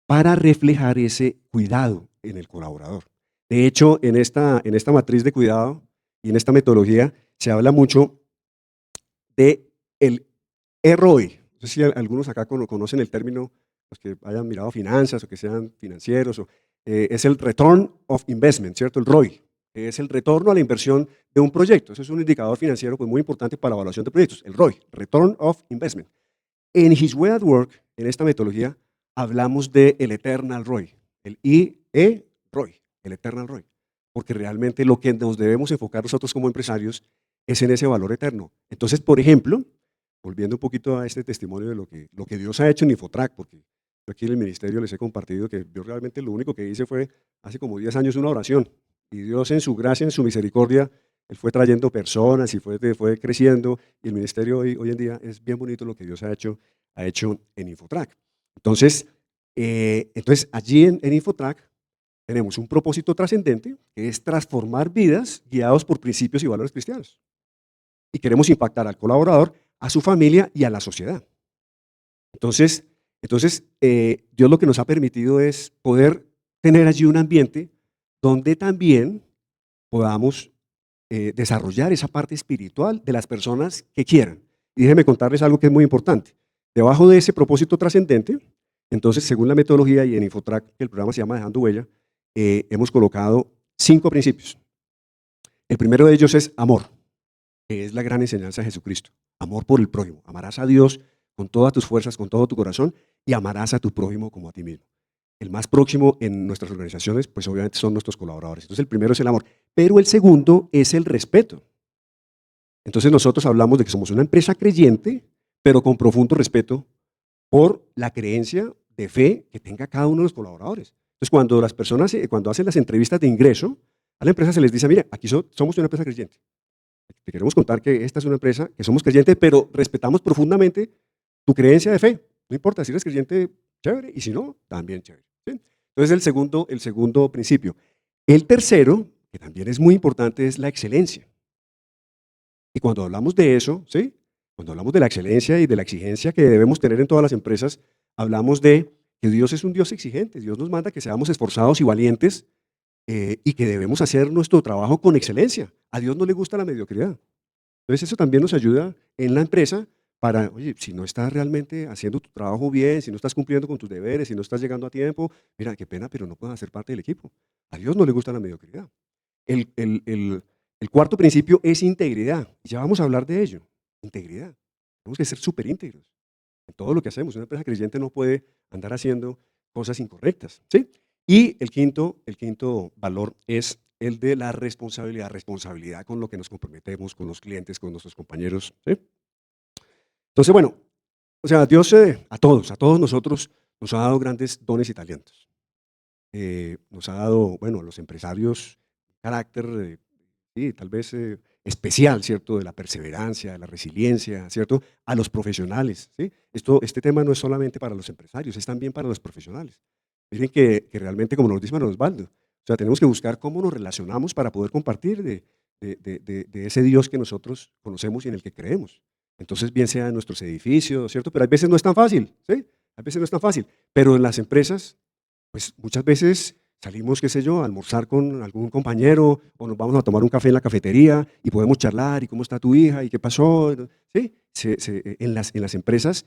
para reflejar ese cuidado en el colaborador. De hecho, en esta matriz de cuidado y en esta metodología se habla mucho de el ROI. No sé si algunos acá conocen el término, los que hayan mirado finanzas o que sean financieros, es el Return of Investment, ¿cierto? El ROI, es el retorno a la inversión de un proyecto. Eso es un indicador financiero pues, muy importante para la evaluación de proyectos, el ROI, Return of Investment. En His Way at Work, en esta metodología, hablamos del Eternal ROI, el ROI, el Eternal ROI, porque realmente lo que nos debemos enfocar nosotros como empresarios es en ese valor eterno. Entonces, por ejemplo, volviendo un poquito a este testimonio de lo que Dios ha hecho en Infotrack, porque yo aquí en el ministerio les he compartido que yo realmente lo único que hice fue hace como 10 años una oración, y Dios en su gracia, en su misericordia, Él fue trayendo personas y fue creciendo, y el ministerio hoy en día es bien bonito lo que Dios ha hecho en Infotrack. Entonces allí en Infotrack tenemos un propósito trascendente, que es transformar vidas guiados por principios y valores cristianos. Y queremos impactar al colaborador, a su familia y a la sociedad. Entonces Dios lo que nos ha permitido es poder tener allí un ambiente donde también podamos desarrollar esa parte espiritual de las personas que quieran. Y déjenme contarles algo que es muy importante. Debajo de ese propósito trascendente, entonces, según la metodología y en Infotrack, que el programa se llama Dejando Huella, hemos colocado 5 principios. El primero de ellos es amor, que es la gran enseñanza de Jesucristo. Amor por el prójimo. Amarás a Dios con todas tus fuerzas, con todo tu corazón, y amarás a tu prójimo como a ti mismo. El más próximo en nuestras organizaciones, pues obviamente son nuestros colaboradores. Entonces el primero es el amor, pero el segundo es el respeto. Entonces nosotros hablamos de que somos una empresa creyente, pero con profundo respeto por la creencia de fe que tenga cada uno de los colaboradores. Entonces cuando las personas, cuando hacen las entrevistas de ingreso, a la empresa se les dice, mira, aquí somos una empresa creyente. Te queremos contar que esta es una empresa que somos creyentes, pero respetamos profundamente tu creencia de fe. No importa si eres creyente, chévere, y si no, también chévere. ¿Sí? Entonces el segundo principio. El tercero, que también es muy importante, es la excelencia. Y cuando hablamos de eso, ¿sí? Cuando hablamos de la excelencia y de la exigencia que debemos tener en todas las empresas, hablamos de que Dios es un Dios exigente. Dios nos manda que seamos esforzados y valientes y que debemos hacer nuestro trabajo con excelencia. A Dios no le gusta la mediocridad. Entonces eso también nos ayuda en la empresa para, oye, si no estás realmente haciendo tu trabajo bien, si no estás cumpliendo con tus deberes, si no estás llegando a tiempo, mira, qué pena, pero no puedes hacer parte del equipo. A Dios no le gusta la mediocridad. El cuarto principio es integridad. Ya vamos a hablar de ello. Integridad. Tenemos que ser súper íntegros en todo lo que hacemos. Una empresa creyente no puede andar haciendo cosas incorrectas, ¿sí? Y el quinto valor es el de la responsabilidad. Responsabilidad con lo que nos comprometemos, con los clientes, con nuestros compañeros, ¿sí? Entonces, bueno, o sea, Dios a todos nosotros nos ha dado grandes dones y talentos. Nos ha dado, bueno, a los empresarios carácter, sí, tal vez especial, ¿cierto? De la perseverancia, de la resiliencia, ¿cierto? A los profesionales, ¿sí? Este tema no es solamente para los empresarios, es también para los profesionales. Miren que realmente, como nos dice Manuel Osvaldo, o sea, tenemos que buscar cómo nos relacionamos para poder compartir de ese Dios que nosotros conocemos y en el que creemos. Entonces, bien sea en nuestros edificios, ¿cierto? Pero a veces no es tan fácil, ¿sí? A veces no es tan fácil. Pero en las empresas, pues muchas veces salimos, qué sé yo, a almorzar con algún compañero o nos vamos a tomar un café en la cafetería y podemos charlar y cómo está tu hija y qué pasó. ¿Sí? En las empresas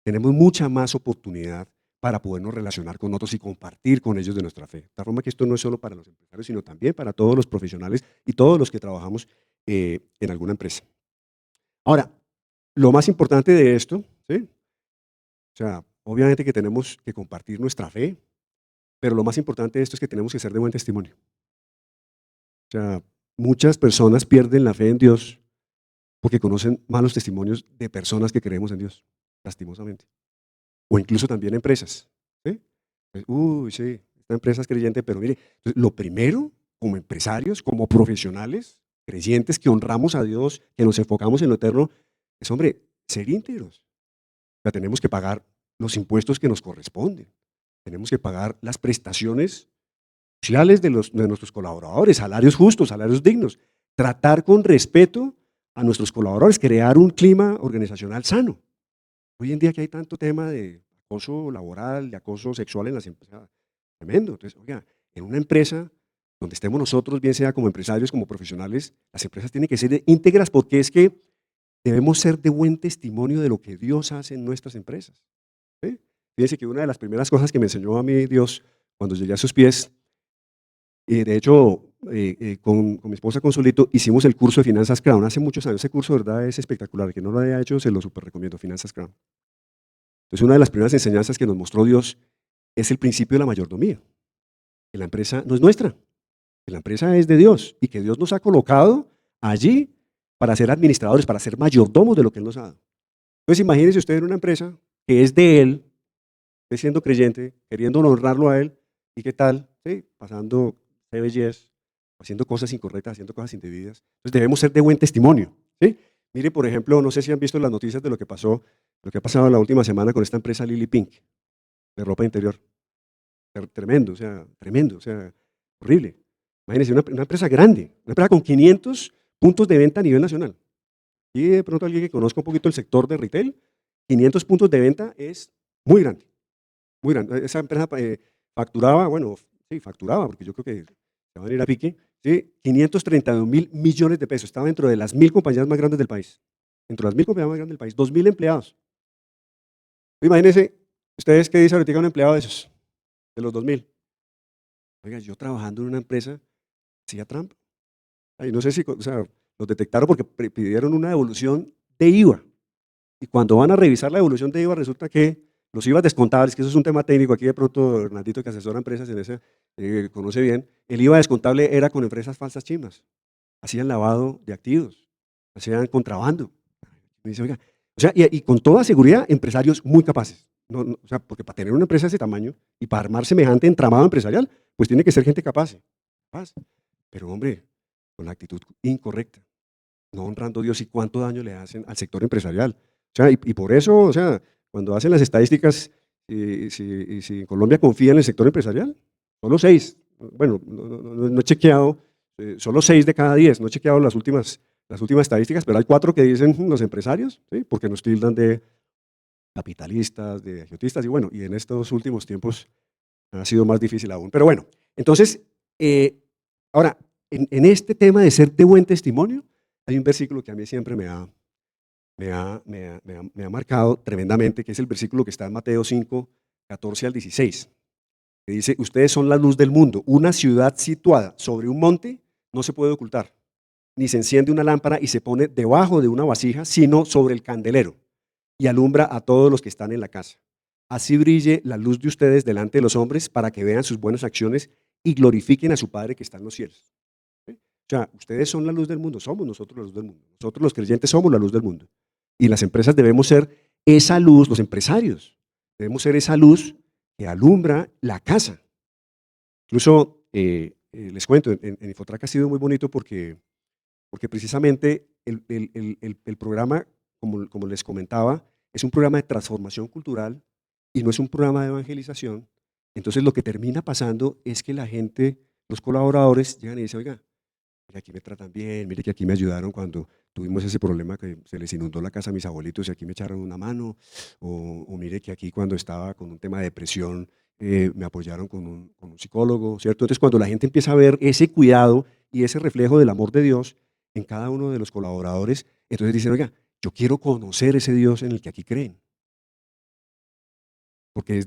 tenemos mucha más oportunidad para podernos relacionar con otros y compartir con ellos de nuestra fe. De tal forma que esto no es solo para los empresarios, sino también para todos los profesionales y todos los que trabajamos en alguna empresa. Ahora, lo más importante de esto, ¿sí? O sea, obviamente que tenemos que compartir nuestra fe, pero lo más importante de esto es que tenemos que ser de buen testimonio. O sea, muchas personas pierden la fe en Dios porque conocen malos testimonios de personas que creemos en Dios, lastimosamente. O incluso también empresas. ¿Sí? Uy, sí, esta empresa es creyente, pero mire, lo primero, como empresarios, como profesionales, creyentes que honramos a Dios, que nos enfocamos en lo eterno, es, hombre, ser íntegros. O sea, tenemos que pagar los impuestos que nos corresponden. Tenemos que pagar las prestaciones sociales de nuestros colaboradores, salarios justos, salarios dignos. Tratar con respeto a nuestros colaboradores, crear un clima organizacional sano. Hoy en día que hay tanto tema de acoso laboral, de acoso sexual en las empresas, tremendo. Entonces, oiga, en una empresa donde estemos nosotros, bien sea como empresarios, como profesionales, las empresas tienen que ser íntegras porque es que debemos ser de buen testimonio de lo que Dios hace en nuestras empresas. ¿Sí? Fíjense que una de las primeras cosas que me enseñó a mí Dios cuando llegué a sus pies, de hecho, con mi esposa Consolito hicimos el curso de Finanzas Crown hace muchos años. Ese curso, de verdad, es espectacular. El que no lo haya hecho, se lo súper recomiendo, Finanzas Crown. Entonces, una de las primeras enseñanzas que nos mostró Dios es el principio de la mayordomía. Que la empresa no es nuestra, que la empresa es de Dios y que Dios nos ha colocado allí para ser administradores, para ser mayordomos de lo que Él nos ha dado. Entonces, imagínese usted en una empresa que es de Él, usted siendo creyente, queriendo honrarlo a Él, ¿y qué tal? ¿Sí? Pasando belleza, haciendo cosas incorrectas, haciendo cosas indebidas. Entonces, debemos ser de buen testimonio. ¿Sí? Mire, por ejemplo, no sé si han visto las noticias de lo que pasó, lo que ha pasado la última semana con esta empresa Lily Pink, de ropa interior. Tremendo, o sea, horrible. Imagínense, una empresa grande, una empresa con 500 puntos de venta a nivel nacional. Y de pronto alguien que conozca un poquito el sector de retail, 500 puntos de venta es muy grande, muy grande. Esa empresa facturaba, bueno, sí, facturaba, porque yo creo que se van a ir a pique, ¿sí? 532.000 millones de pesos. Estaba dentro de las 1.000 compañías más grandes del país. Dentro de las 1.000 compañías más grandes del país, 2.000 empleados. Imagínense, ustedes qué dice ahorita un empleado de esos, de los 2.000. Oiga, yo trabajando en una empresa, hacía trampa. Ay, no sé si, o sea, los detectaron porque pidieron una devolución de IVA. Y cuando van a revisar la devolución de IVA, resulta que los IVA descontables, que eso es un tema técnico, aquí de pronto Hernandito, que asesora empresas en ese, conoce bien, el IVA descontable era con empresas falsas chinas. Hacían lavado de activos, hacían contrabando. Me dice, oiga, o sea, y con toda seguridad, empresarios muy capaces. O sea, porque para tener una empresa de ese tamaño y para armar semejante entramado empresarial, pues tiene que ser gente capaz. Pero hombre, con la actitud incorrecta, no honrando a Dios y cuánto daño le hacen al sector empresarial. O sea, y por eso, o sea, cuando hacen las estadísticas, si en Colombia confía en el sector empresarial, solo 6, bueno, no he chequeado, solo 6 de cada 10, no he chequeado las últimas estadísticas, pero hay 4 que dicen los empresarios, ¿sí? Porque nos tildan de capitalistas, de agiotistas, y bueno, y en estos últimos tiempos ha sido más difícil aún. Pero bueno, entonces, ahora, en este tema de ser de buen testimonio, hay un versículo que a mí siempre me ha marcado tremendamente, que es el versículo que está en Mateo 5, 14 al 16, que dice, ustedes son la luz del mundo, una ciudad situada sobre un monte no se puede ocultar, ni se enciende una lámpara y se pone debajo de una vasija, sino sobre el candelero, y alumbra a todos los que están en la casa. Así brille la luz de ustedes delante de los hombres para que vean sus buenas acciones y glorifiquen a su Padre que está en los cielos. ¿Sí? O sea, ustedes son la luz del mundo, somos nosotros la luz del mundo. Nosotros los creyentes somos la luz del mundo. Y las empresas debemos ser esa luz, los empresarios, debemos ser esa luz que alumbra la casa. Incluso, les cuento, en Infotrack ha sido muy bonito porque precisamente el programa, como les comentaba, es un programa de transformación cultural y no es un programa de evangelización. Entonces lo que termina pasando es que la gente, los colaboradores llegan y dicen, oiga, mire, aquí me tratan bien, mire que aquí me ayudaron cuando tuvimos ese problema que se les inundó la casa a mis abuelitos y aquí me echaron una mano, o mire que aquí cuando estaba con un tema de depresión me apoyaron con un psicólogo, ¿cierto? Entonces, cuando la gente empieza a ver ese cuidado y ese reflejo del amor de Dios en cada uno de los colaboradores, entonces dicen, oiga, yo quiero conocer ese Dios en el que aquí creen, porque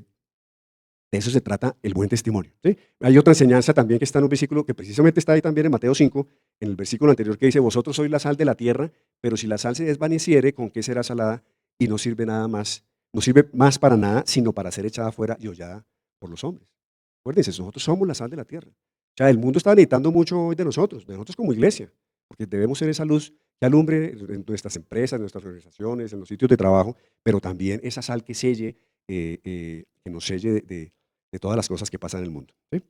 de eso se trata el buen testimonio, ¿sí? Hay otra enseñanza también que está en un versículo que precisamente está ahí también en Mateo 5, en el versículo anterior que dice, vosotros sois la sal de la tierra, pero si la sal se desvaneciere, ¿con qué será salada? Y no sirve nada más, no sirve más para nada, sino para ser echada afuera y hollada por los hombres. Acuérdense, nosotros somos la sal de la tierra. O sea, el mundo está necesitando mucho hoy de nosotros como iglesia, porque debemos ser esa luz que alumbre en nuestras empresas, en nuestras organizaciones, en los sitios de trabajo, pero también esa sal que selle, que nos selle de todas las cosas que pasan en el mundo, ¿sí?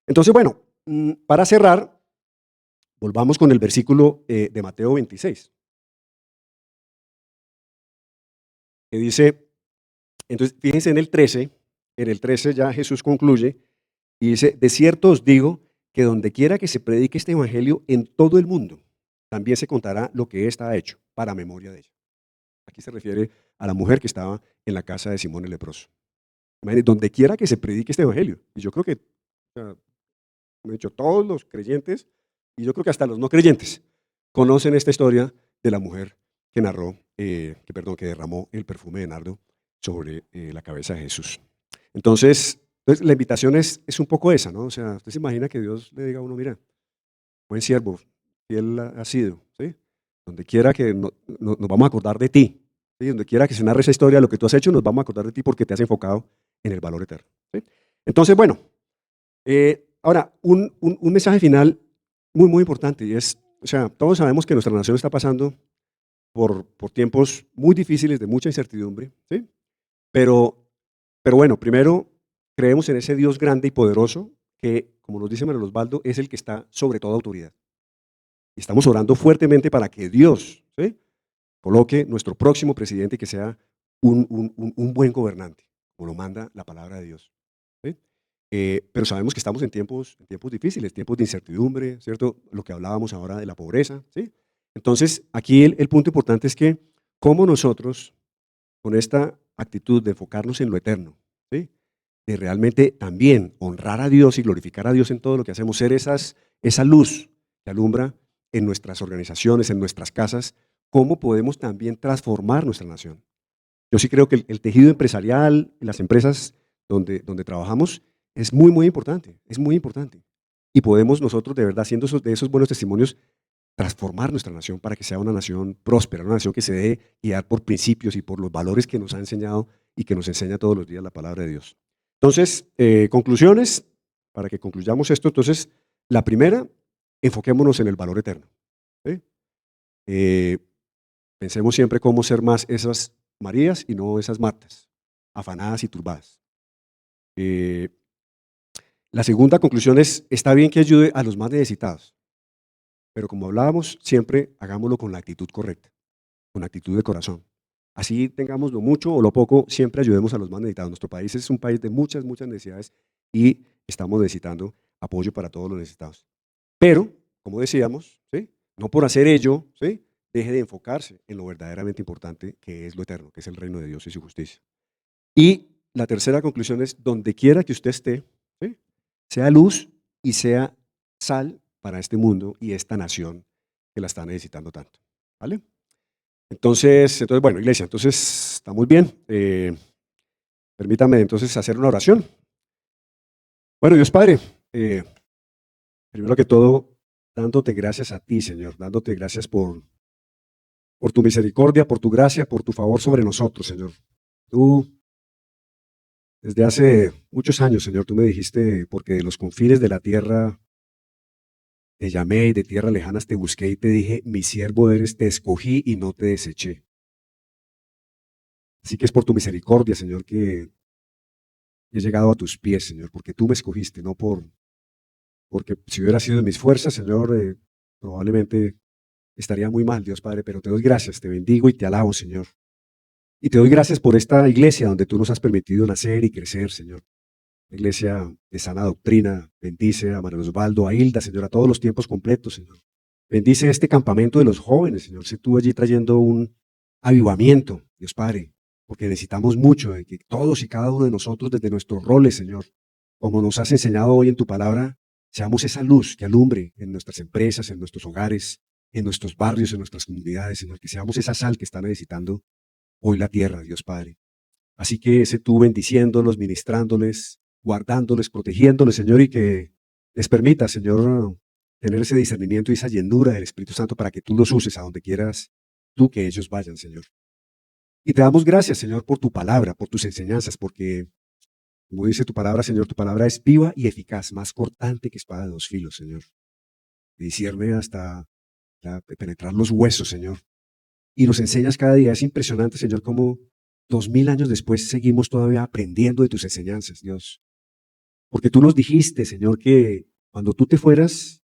Entonces, bueno, para cerrar, volvamos con el versículo de Mateo 26, que dice, entonces fíjense en el 13 ya Jesús concluye y dice, de cierto os digo que donde quiera que se predique este evangelio en todo el mundo, también se contará lo que ésta ha hecho para memoria de ella. Aquí se refiere a la mujer que estaba en la casa de Simón el leproso. Imagínense, donde quiera que se predique este evangelio. Y yo creo que, o sea, de hecho, todos los creyentes, y yo creo que hasta los no creyentes, conocen esta historia de la mujer que narró, que derramó el perfume de nardo sobre la cabeza de Jesús. Entonces, la invitación es un poco esa, ¿no? O sea, usted se imagina que Dios le diga a uno, mira, buen siervo, fiel ha sido, ¿sí? Donde quiera que nos vamos a acordar de ti, ¿sí? Donde quiera que se narre esa historia, lo que tú has hecho, nos vamos a acordar de ti porque te has enfocado en el valor eterno, ¿sí? Entonces, bueno, ahora, un mensaje final muy, muy importante y es, o sea, todos sabemos que nuestra nación está pasando por tiempos muy difíciles, de mucha incertidumbre, ¿sí? Pero bueno, primero, creemos en ese Dios grande y poderoso que, como nos dice Manuel Osvaldo, es el que está sobre toda autoridad. Y estamos orando fuertemente para que Dios, ¿sí?, coloque nuestro próximo presidente y que sea un buen gobernante, como lo manda la palabra de Dios, ¿sí? Pero sabemos que estamos en tiempos difíciles, tiempos de incertidumbre, ¿cierto? Lo que hablábamos ahora de la pobreza, ¿sí? Entonces, aquí el punto importante es que cómo nosotros, con esta actitud de enfocarnos en lo eterno, ¿sí?, de realmente también honrar a Dios y glorificar a Dios en todo lo que hacemos, ser esa luz que alumbra en nuestras organizaciones, en nuestras casas, cómo podemos también transformar nuestra nación. Yo sí creo que el tejido empresarial, las empresas donde trabajamos, es muy, muy importante, es muy importante. Y podemos nosotros, de verdad, haciendo de esos buenos testimonios, transformar nuestra nación para que sea una nación próspera, una nación que se deje guiar por principios y por los valores que nos ha enseñado y que nos enseña todos los días la palabra de Dios. Entonces, conclusiones, para que concluyamos esto. Entonces, la primera, enfoquémonos en el valor eterno, ¿sí? Pensemos siempre cómo ser más esas Marías y no esas Martas, afanadas y turbadas. La segunda conclusión es, está bien que ayude a los más necesitados, pero como hablábamos, siempre hagámoslo con la actitud correcta, con actitud de corazón. Así tengamos lo mucho o lo poco, siempre ayudemos a los más necesitados. Nuestro país es un país de muchas, muchas necesidades y estamos necesitando apoyo para todos los necesitados. Pero, como decíamos, ¿sí?, no por hacer ello, ¿sí?, deje de enfocarse en lo verdaderamente importante, que es lo eterno, que es el reino de Dios y su justicia. Y la tercera conclusión es, donde quiera que usted esté, ¿sí?, sea luz y sea sal para este mundo y esta nación que la está necesitando tanto, ¿vale? Entonces, bueno, iglesia, entonces estamos bien. Permítame entonces hacer una oración. Bueno, Dios Padre, primero que todo, dándote gracias a ti, Señor, dándote gracias por tu misericordia, por tu gracia, por tu favor sobre nosotros, Señor. Tú, desde hace muchos años, Señor, tú me dijiste, porque de los confines de la tierra te llamé y de tierras lejanas te busqué y te dije, mi siervo eres, te escogí y no te deseché. Así que es por tu misericordia, Señor, que he llegado a tus pies, Señor, porque tú me escogiste, no porque si hubiera sido de mis fuerzas, Señor, probablemente estaría muy mal, Dios Padre, pero te doy gracias, te bendigo y te alabo, Señor. Y te doy gracias por esta iglesia donde tú nos has permitido nacer y crecer, Señor. Iglesia de sana doctrina, bendice a Manuel Osvaldo, a Hilda, Señor, a todos los tiempos completos, Señor. Bendice este campamento de los jóvenes, Señor, sé tú allí trayendo un avivamiento, Dios Padre, porque necesitamos mucho de que todos y cada uno de nosotros, desde nuestros roles, Señor, como nos has enseñado hoy en tu palabra, seamos esa luz que alumbre en nuestras empresas, en nuestros hogares, en nuestros barrios, en nuestras comunidades, Señor, que seamos esa sal que está necesitando hoy la tierra, Dios Padre. Así que sé tú bendiciéndolos, ministrándoles, guardándoles, protegiéndoles, Señor, y que les permita, Señor, tener ese discernimiento y esa llenura del Espíritu Santo para que tú los uses a donde quieras tú que ellos vayan, Señor. Y te damos gracias, Señor, por tu palabra, por tus enseñanzas, porque, como dice tu palabra, Señor, tu palabra es viva y eficaz, más cortante que espada de dos filos, Señor. Y discierne hasta penetrar los huesos, Señor. Y nos enseñas cada día. Es impresionante, Señor, cómo 2000 años después seguimos todavía aprendiendo de tus enseñanzas, Dios. Porque tú nos dijiste, Señor, que cuando tú te fueras,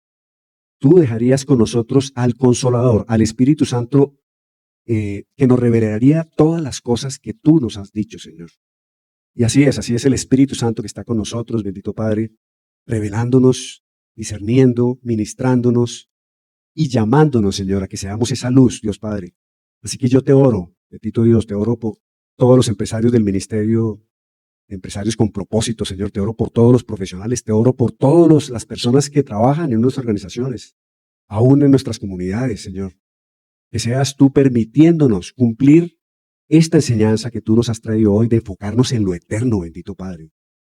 tú dejarías con nosotros al Consolador, al Espíritu Santo, que nos revelaría todas las cosas que tú nos has dicho, Señor. Y así es el Espíritu Santo que está con nosotros, bendito Padre, revelándonos, discerniendo, ministrándonos y llamándonos, Señor, a que seamos esa luz, Dios Padre. Así que yo te oro, bendito Dios, te oro por todos los empresarios del ministerio, empresarios con propósito, Señor, te oro por todos los profesionales, te oro por todas las personas que trabajan en nuestras organizaciones, aún en nuestras comunidades, Señor. Que seas tú permitiéndonos cumplir esta enseñanza que tú nos has traído hoy de enfocarnos en lo eterno, bendito Padre,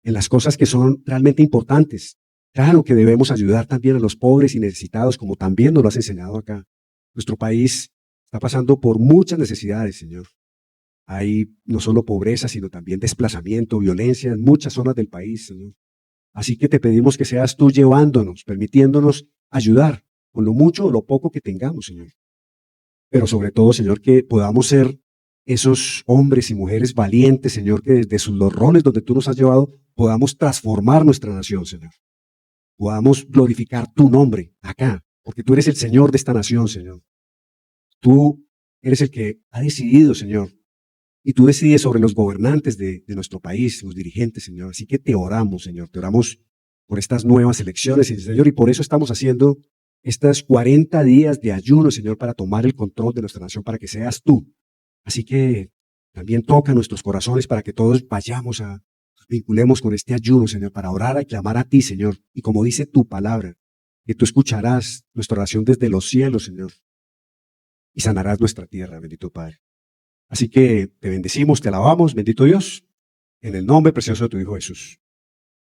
en las cosas que son realmente importantes. Claro que debemos ayudar también a los pobres y necesitados, como también nos lo has enseñado acá. Nuestro país está pasando por muchas necesidades, Señor. Hay no solo pobreza, sino también desplazamiento, violencia en muchas zonas del país, Señor. Así que te pedimos que seas tú llevándonos, permitiéndonos ayudar con lo mucho o lo poco que tengamos, Señor. Pero sobre todo, Señor, que podamos ser esos hombres y mujeres valientes, Señor, que desde los roles donde tú nos has llevado, podamos transformar nuestra nación, Señor. Podamos glorificar tu nombre acá, porque tú eres el Señor de esta nación, Señor. Tú eres el que ha decidido, Señor, y tú decides sobre los gobernantes de nuestro país, los dirigentes, Señor. Así que te oramos, Señor, te oramos por estas nuevas elecciones, Señor, y por eso estamos haciendo estos 40 días de ayuno, Señor, para tomar el control de nuestra nación, para que seas tú. Así que también toca nuestros corazones para que todos vayamos nos vinculemos con este ayuno, Señor, para orar y clamar a ti, Señor. Y como dice tu palabra, que tú escucharás nuestra oración desde los cielos, Señor, y sanarás nuestra tierra, bendito Padre. Así que te bendecimos, te alabamos, bendito Dios, en el nombre precioso de tu Hijo Jesús.